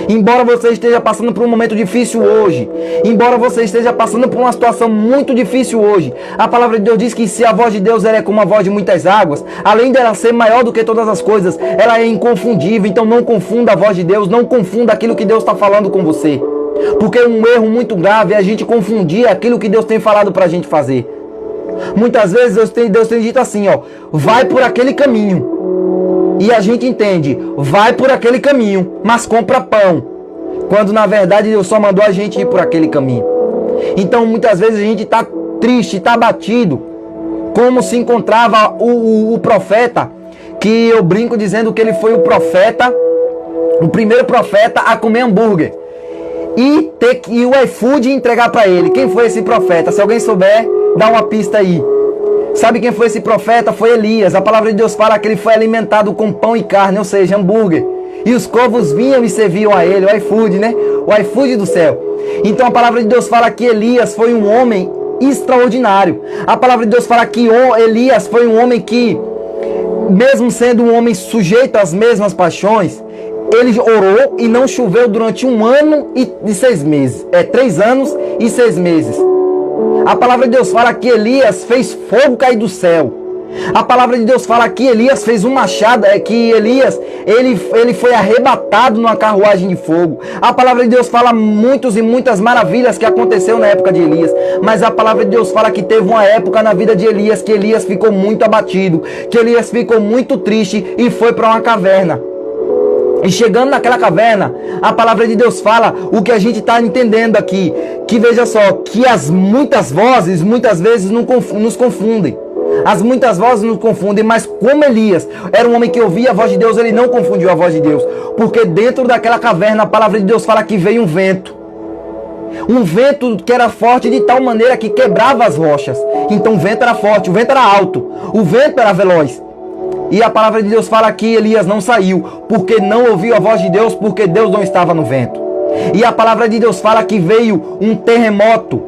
Embora você esteja passando por um momento difícil hoje, embora você esteja passando por uma situação muito difícil hoje, a palavra de Deus diz que se a voz de Deus ela é como a voz de muitas águas, além dela ser maior do que todas as coisas, ela é inconfundível. Então não confunda a voz de Deus, não confunda aquilo que Deus está falando com você. Porque um erro muito grave é a gente confundir aquilo que Deus tem falado para a gente fazer. Muitas vezes Deus tem dito assim, ó, vai por aquele caminho. E a gente entende, vai por aquele caminho, mas compra pão. Quando na verdade Deus só mandou a gente ir por aquele caminho. Então muitas vezes a gente está triste, está abatido. Como se encontrava o profeta, que eu brinco dizendo que ele foi o profeta, o primeiro profeta a comer hambúrguer. E ter que o iFood entregar para ele. Quem foi esse profeta? Se alguém souber, dá uma pista aí. Sabe quem foi esse profeta? Foi Elias. A palavra de Deus fala que ele foi alimentado com pão e carne, ou seja, hambúrguer. E os corvos vinham e serviam a ele, o iFood, né? O iFood do céu. Então a palavra de Deus fala que Elias foi um homem extraordinário. A palavra de Deus fala que Elias foi um homem que, mesmo sendo um homem sujeito às mesmas paixões, ele orou e não choveu durante 1 ano e 6 meses. 3 anos e 6 meses. A palavra de Deus fala que Elias fez fogo cair do céu. A palavra de Deus fala que Elias fez um machado, que Elias, ele foi arrebatado numa carruagem de fogo. A palavra de Deus fala muitas e muitas maravilhas que aconteceu na época de Elias. Mas a palavra de Deus fala que teve uma época na vida de Elias que Elias ficou muito abatido, que Elias ficou muito triste e foi para uma caverna. E chegando naquela caverna, a palavra de Deus fala o que a gente está entendendo aqui. Que veja só, que as muitas vozes muitas vezes nos confundem. As muitas vozes nos confundem, mas como Elias era um homem que ouvia a voz de Deus, ele não confundiu a voz de Deus. Porque dentro daquela caverna, a palavra de Deus fala que veio um vento. Um vento que era forte de tal maneira que quebrava as rochas. Então o vento era forte, o vento era alto, o vento era veloz. E a palavra de Deus fala que Elias não saiu, porque não ouviu a voz de Deus, porque Deus não estava no vento. E a palavra de Deus fala que veio um terremoto.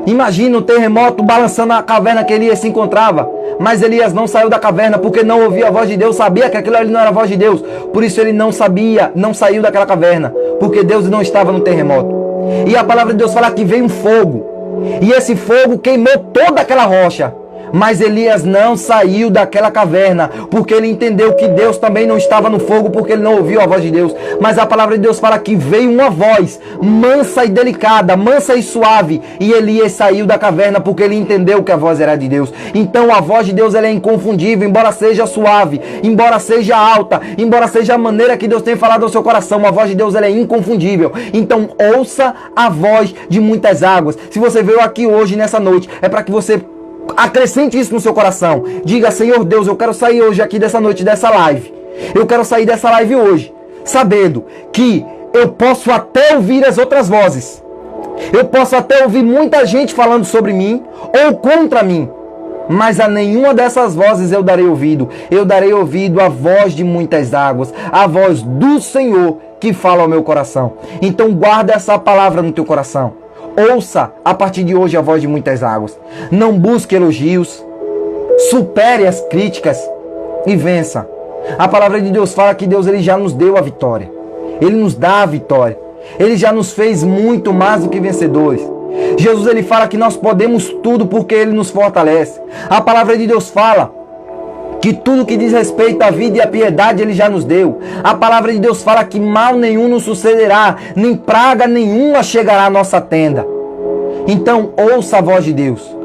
Imagina um terremoto balançando a caverna que Elias se encontrava. Mas Elias não saiu da caverna, porque não ouviu a voz de Deus, sabia que aquilo ali não era a voz de Deus. Por isso ele não saiu daquela caverna, porque Deus não estava no terremoto. E a palavra de Deus fala que veio um fogo. E esse fogo queimou toda aquela rocha. Mas Elias não saiu daquela caverna, porque ele entendeu que Deus também não estava no fogo, porque ele não ouviu a voz de Deus. Mas a palavra de Deus fala que veio uma voz mansa e delicada, mansa e suave, e Elias saiu da caverna porque ele entendeu que a voz era de Deus. Então a voz de Deus ela é inconfundível, embora seja suave, embora seja alta, embora seja a maneira que Deus tem falado ao seu coração, a voz de Deus ela é inconfundível. Então ouça a voz de muitas águas. Se você veio aqui hoje, nessa noite, é para que você acrescente isso no seu coração. Diga: Senhor Deus, eu quero sair hoje aqui dessa noite, dessa live. Eu quero sair dessa live hoje, sabendo que eu posso até ouvir as outras vozes. Eu posso até ouvir muita gente falando sobre mim ou contra mim. Mas a nenhuma dessas vozes eu darei ouvido. Eu darei ouvido à voz de muitas águas, a voz do Senhor que fala ao meu coração. Então guarda essa palavra no teu coração. Ouça a partir de hoje a voz de muitas águas. Não busque elogios. Supere as críticas e vença. A palavra de Deus fala que Deus ele já nos deu a vitória. Ele nos dá a vitória. Ele já nos fez muito mais do que vencedores. Jesus ele fala que nós podemos tudo porque Ele nos fortalece. A palavra de Deus fala que tudo que diz respeito à vida e à piedade Ele já nos deu. A palavra de Deus fala que mal nenhum nos sucederá, nem praga nenhuma chegará à nossa tenda. Então ouça a voz de Deus.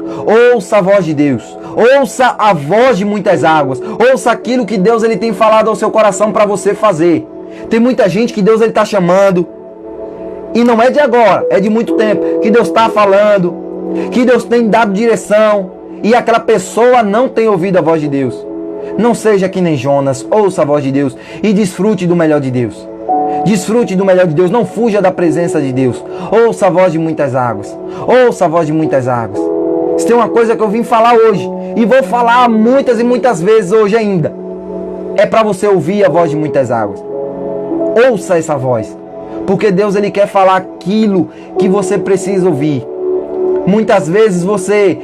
Ouça a voz de Deus. Ouça a voz de muitas águas. Ouça aquilo que Deus ele tem falado ao seu coração para você fazer. Tem muita gente que Deus ele está chamando. E não é de agora, é de muito tempo que Deus está falando, que Deus tem dado direção e aquela pessoa não tem ouvido a voz de Deus. Não seja que nem Jonas, ouça a voz de Deus e desfrute do melhor de Deus. Desfrute do melhor de Deus, não fuja da presença de Deus. Ouça a voz de muitas águas, ouça a voz de muitas águas. Isso tem uma coisa que eu vim falar hoje e vou falar muitas e muitas vezes hoje ainda. É para você ouvir a voz de muitas águas. Ouça essa voz. Porque Deus ele quer falar aquilo que você precisa ouvir. Muitas vezes você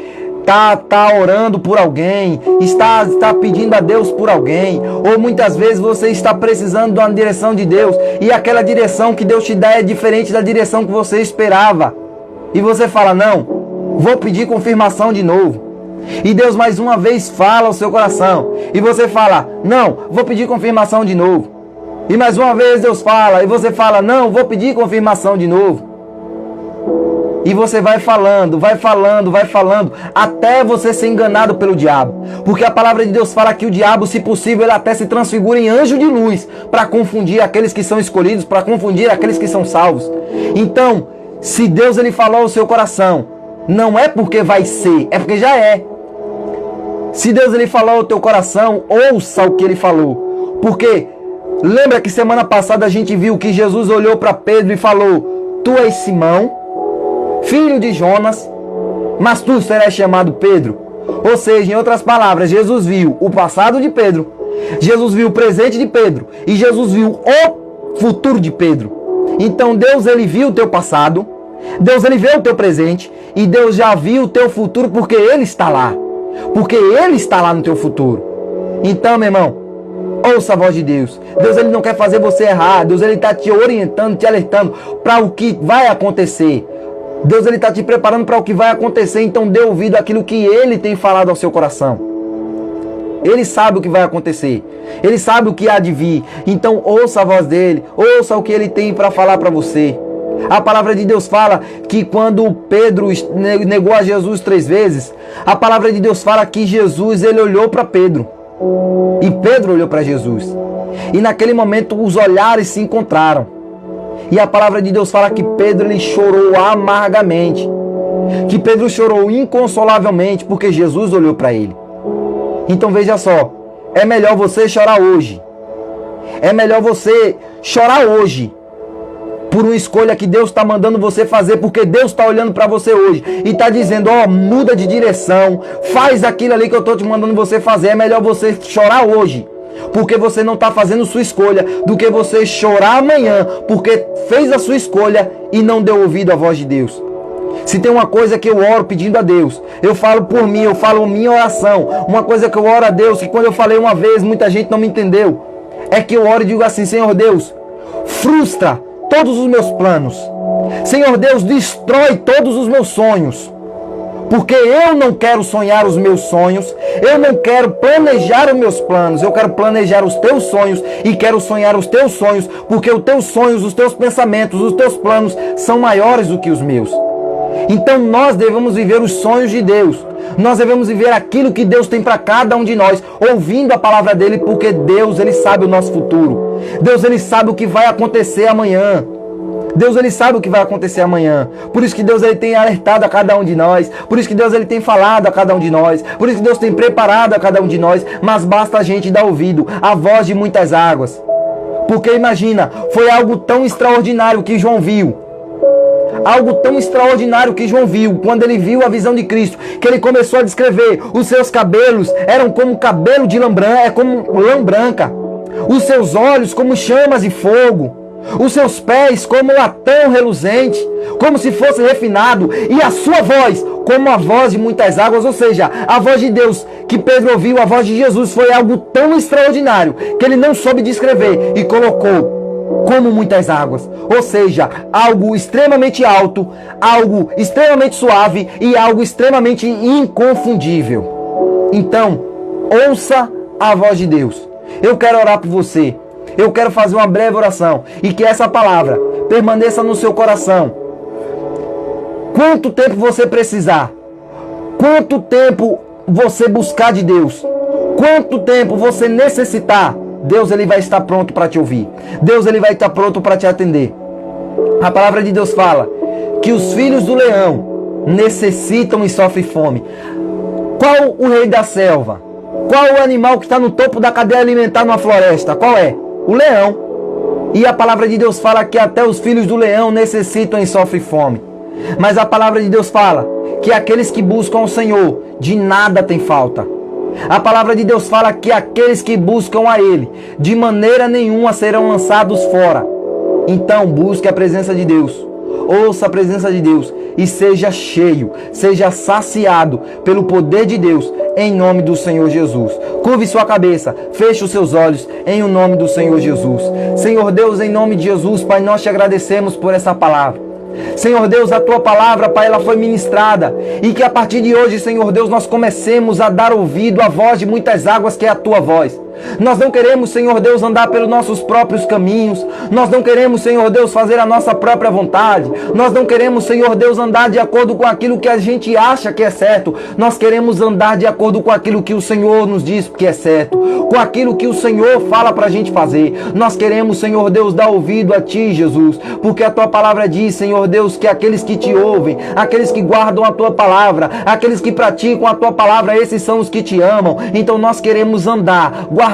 tá orando por alguém, está pedindo a Deus por alguém, ou muitas vezes você está precisando de uma direção de Deus e aquela direção que Deus te dá é diferente da direção que você esperava. E você fala, não, vou pedir confirmação de novo. E Deus mais uma vez fala ao seu coração. E você fala, não, vou pedir confirmação de novo. E mais uma vez Deus fala, e você fala, não, vou pedir confirmação de novo. E você vai falando, até você ser enganado pelo diabo. Porque a palavra de Deus fala que o diabo, se possível, ele até se transfigura em anjo de luz para confundir aqueles que são escolhidos, para confundir aqueles que são salvos. Então, se Deus ele falou ao seu coração, não é porque vai ser, é porque já é. Se Deus ele falou ao teu coração, ouça o que ele falou. Porque lembra que semana passada a gente viu que Jesus olhou para Pedro e falou, tu és Simão, filho de Jonas, mas tu serás chamado Pedro. Ou seja, em outras palavras, Jesus viu o passado de Pedro, Jesus viu o presente de Pedro e Jesus viu o futuro de Pedro. Então Deus ele viu o teu passado, Deus ele vê o teu presente e Deus já viu o teu futuro porque Ele está lá. Porque Ele está lá no teu futuro. Então, meu irmão, ouça a voz de Deus. Deus ele não quer fazer você errar. Deus ele está te orientando, te alertando para o que vai acontecer. Deus ele está te preparando para o que vai acontecer. Então dê ouvido àquilo que Ele tem falado ao seu coração. Ele sabe o que vai acontecer. Ele sabe o que há de vir. Então ouça a voz dele. Ouça o que ele tem para falar para você. A palavra de Deus fala que quando Pedro negou a Jesus 3 vezes, a palavra de Deus fala que Jesus ele olhou para Pedro. E Pedro olhou para Jesus. E naquele momento os olhares se encontraram. E a palavra de Deus fala que Pedro ele chorou amargamente. Que Pedro chorou inconsolavelmente porque Jesus olhou para ele. Então veja só, é melhor você chorar hoje. É melhor você chorar hoje por uma escolha que Deus está mandando você fazer, porque Deus está olhando para você hoje e está dizendo, ó, muda de direção, faz aquilo ali que eu estou te mandando você fazer. É melhor você chorar hoje, porque você não está fazendo sua escolha, do que você chorar amanhã, porque fez a sua escolha e não deu ouvido à voz de Deus. Se tem uma coisa que eu oro pedindo a Deus, eu falo por mim, eu falo minha oração, uma coisa que eu oro a Deus, que quando eu falei uma vez, muita gente não me entendeu, é que eu oro e digo assim, Senhor Deus, frustra todos os meus planos. Senhor Deus, destrói todos os meus sonhos. Porque eu não quero sonhar os meus sonhos, eu não quero planejar os meus planos, eu quero planejar os teus sonhos e quero sonhar os teus sonhos, porque os teus sonhos, os teus pensamentos, os teus planos são maiores do que os meus. Então nós devemos viver os sonhos de Deus. Nós devemos viver aquilo que Deus tem para cada um de nós, ouvindo a palavra dele, porque Deus ele sabe o nosso futuro. Deus ele sabe o que vai acontecer amanhã. Deus ele sabe o que vai acontecer amanhã. Por isso que Deus ele tem alertado a cada um de nós. Por isso que Deus ele tem falado a cada um de nós. Por isso que Deus tem preparado a cada um de nós. Mas basta a gente dar ouvido à voz de muitas águas. Porque imagina, foi algo tão extraordinário que João viu. Algo tão extraordinário que João viu, quando ele viu a visão de Cristo, que ele começou a descrever. Os seus cabelos eram como cabelo de lã branca, como lã branca. Os seus olhos como chamas de fogo. Os seus pés como latão reluzente, como se fosse refinado, e a sua voz como a voz de muitas águas. Ou seja, a voz de Deus que Pedro ouviu, a voz de Jesus, foi algo tão extraordinário que ele não soube descrever e colocou como muitas águas. Ou seja, algo extremamente alto, algo extremamente suave e algo extremamente inconfundível. Então, ouça a voz de Deus. Eu quero orar por você. Eu quero fazer uma breve oração e que essa palavra permaneça no seu coração. Quanto tempo você precisar, quanto tempo você buscar de Deus, quanto tempo você necessitar, Deus ele vai estar pronto para te ouvir. Deus ele vai estar pronto para te atender. A palavra de Deus fala que os filhos do leão necessitam e sofrem fome. Qual o rei da selva? Qual o animal que está no topo da cadeia alimentar numa floresta? Qual é? O leão. E a palavra de Deus fala que até os filhos do leão necessitam e sofrem fome. Mas a palavra de Deus fala que aqueles que buscam o Senhor, de nada tem falta. A palavra de Deus fala que aqueles que buscam a Ele, de maneira nenhuma serão lançados fora. Então busque a presença de Deus. ouça a presença de Deus e seja cheio, seja saciado pelo poder de Deus, em nome do Senhor Jesus. Curve sua cabeça, feche os seus olhos, em o nome do Senhor Jesus. Senhor Deus, em nome de Jesus, Pai, nós te agradecemos por essa palavra. Senhor Deus, a tua palavra, Pai, ela foi ministrada, e que a partir de hoje, Senhor Deus, nós comecemos a dar ouvido à voz de muitas águas, que é a tua voz. Nós não queremos, Senhor Deus, andar pelos nossos próprios caminhos. Nós não queremos, Senhor Deus, fazer a nossa própria vontade. Nós não queremos, Senhor Deus, andar de acordo com aquilo que a gente acha que é certo. Nós queremos andar de acordo com aquilo que o Senhor nos diz que é certo, com aquilo que o Senhor fala pra gente fazer. Nós queremos, Senhor Deus, dar ouvido a Ti, Jesus, porque a Tua palavra diz, Senhor Deus, que aqueles que Te ouvem, aqueles que guardam a Tua palavra, aqueles que praticam a Tua palavra, esses são os que Te amam. Então nós queremos andar, guardar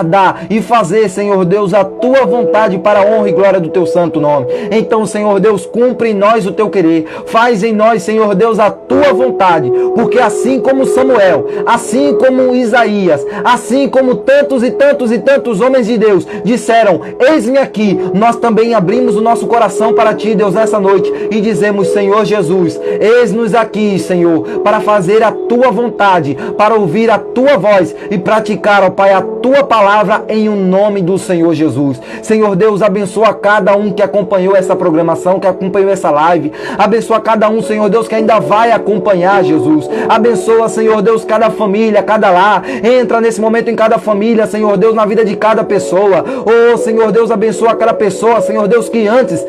e fazer, Senhor Deus, a Tua vontade para a honra e glória do Teu santo nome. Então, Senhor Deus, cumpre em nós o Teu querer. Faz em nós, Senhor Deus, a Tua vontade. Porque assim como Samuel, assim como Isaías, assim como tantos e tantos e tantos homens de Deus disseram, eis-me aqui, nós também abrimos o nosso coração para Ti, Deus, nessa noite, e dizemos, Senhor Jesus, eis-nos aqui, Senhor, para fazer a Tua vontade, para ouvir a Tua voz e praticar, ó Pai, a Tua palavra em o nome do Senhor Jesus. Senhor Deus, abençoa cada um que acompanhou essa programação, que acompanhou essa live. Abençoa cada um, Senhor Deus, que ainda vai acompanhar, Jesus. Abençoa, Senhor Deus, cada família, cada lar. Entra nesse momento em cada família, Senhor Deus, na vida de cada pessoa. Oh, Senhor Deus, abençoa cada pessoa, Senhor Deus, que antes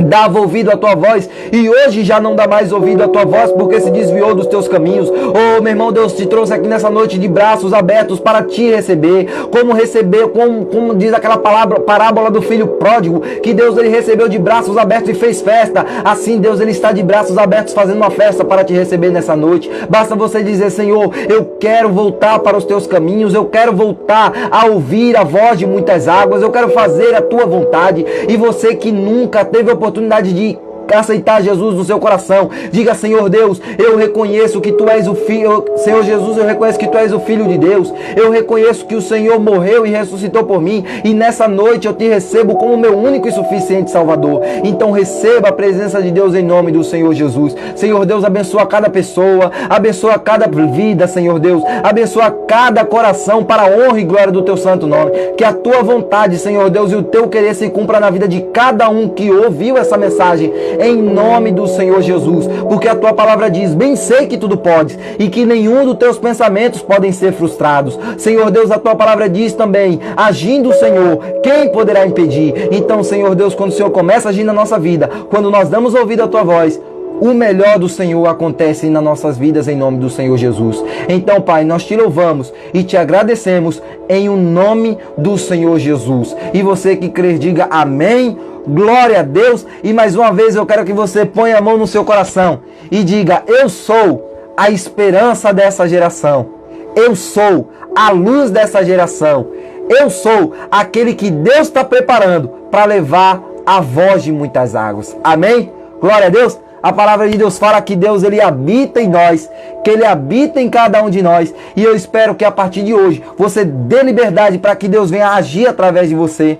dava ouvido à Tua voz e hoje já não dá mais ouvido à Tua voz porque se desviou dos Teus caminhos. Oh, meu irmão, Deus te trouxe aqui nessa noite de braços abertos para Te receber. Como receber, como diz aquela parábola do filho pródigo, que Deus, ele recebeu de braços abertos e fez festa. Assim, Deus, ele está de braços abertos fazendo uma festa para Te receber nessa noite. Basta você dizer, Senhor, eu quero voltar para os Teus caminhos, eu quero voltar a ouvir a voz de muitas águas, eu quero fazer a Tua vontade. E você que nunca teve a oportunidade de aceitar Jesus no seu coração, diga, Senhor Deus, eu reconheço que Tu és o Filho, Senhor Jesus, eu reconheço que Tu és o Filho de Deus, eu reconheço que o Senhor morreu e ressuscitou por mim, e nessa noite eu Te recebo como meu único e suficiente Salvador. Então receba a presença de Deus em nome do Senhor Jesus. Senhor Deus, abençoa cada pessoa, abençoa cada vida, Senhor Deus, abençoa cada coração para a honra e glória do Teu santo nome. Que a Tua vontade, Senhor Deus, e o Teu querer se cumpra na vida de cada um que ouviu essa mensagem, em nome do Senhor Jesus, porque a Tua palavra diz, bem sei que tudo podes e que nenhum dos Teus pensamentos podem ser frustrados. Senhor Deus, a Tua palavra diz também, agindo o Senhor, quem poderá impedir? Então, Senhor Deus, quando o Senhor começa a agir na nossa vida, quando nós damos ouvido à Tua voz, o melhor do Senhor acontece nas nossas vidas em nome do Senhor Jesus. Então, Pai, nós Te louvamos e Te agradecemos em o nome do Senhor Jesus. E você que crer, diga amém. Glória a Deus. E mais uma vez eu quero que você ponha a mão no seu coração e diga, eu sou a esperança dessa geração. Eu sou a luz dessa geração. Eu sou aquele que Deus está preparando para levar a voz de muitas águas. Amém? Glória a Deus. A palavra de Deus fala que Deus, ele habita em nós, que ele habita em cada um de nós. E eu espero que a partir de hoje você dê liberdade para que Deus venha agir através de você,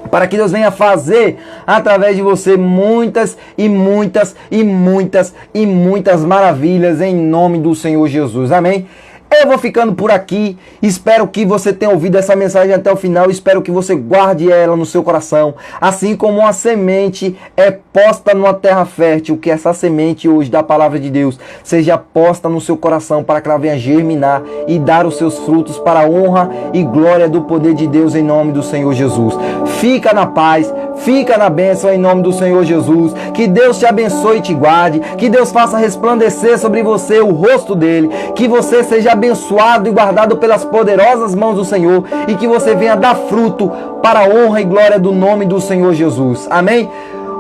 para que Deus venha fazer através de você muitas e muitas e muitas e muitas maravilhas em nome do Senhor Jesus. Amém? Eu vou ficando por aqui, espero que você tenha ouvido essa mensagem até o final, espero que você guarde ela no seu coração, assim como uma semente é posta numa terra fértil, que essa semente hoje da palavra de Deus seja posta no seu coração para que ela venha germinar e dar os seus frutos para a honra e glória do poder de Deus em nome do Senhor Jesus. Fica na paz, fica na bênção em nome do Senhor Jesus, que Deus te abençoe e te guarde, que Deus faça resplandecer sobre você o rosto dele, que você seja abençoado e guardado pelas poderosas mãos do Senhor e que você venha dar fruto para a honra e glória do nome do Senhor Jesus. Amém?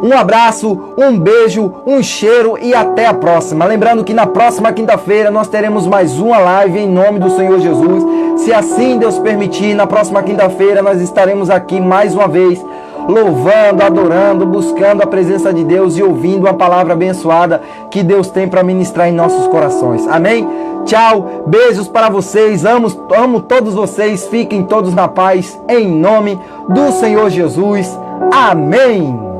Um abraço, um beijo, um cheiro e até a próxima. Lembrando que na próxima quinta-feira nós teremos mais uma live em nome do Senhor Jesus. Se assim Deus permitir, na próxima quinta-feira nós estaremos aqui mais uma vez, louvando, adorando, buscando a presença de Deus e ouvindo uma palavra abençoada que Deus tem para ministrar em nossos corações. Amém? Tchau, beijos para vocês, amo todos vocês, fiquem todos na paz, em nome do Senhor Jesus. Amém!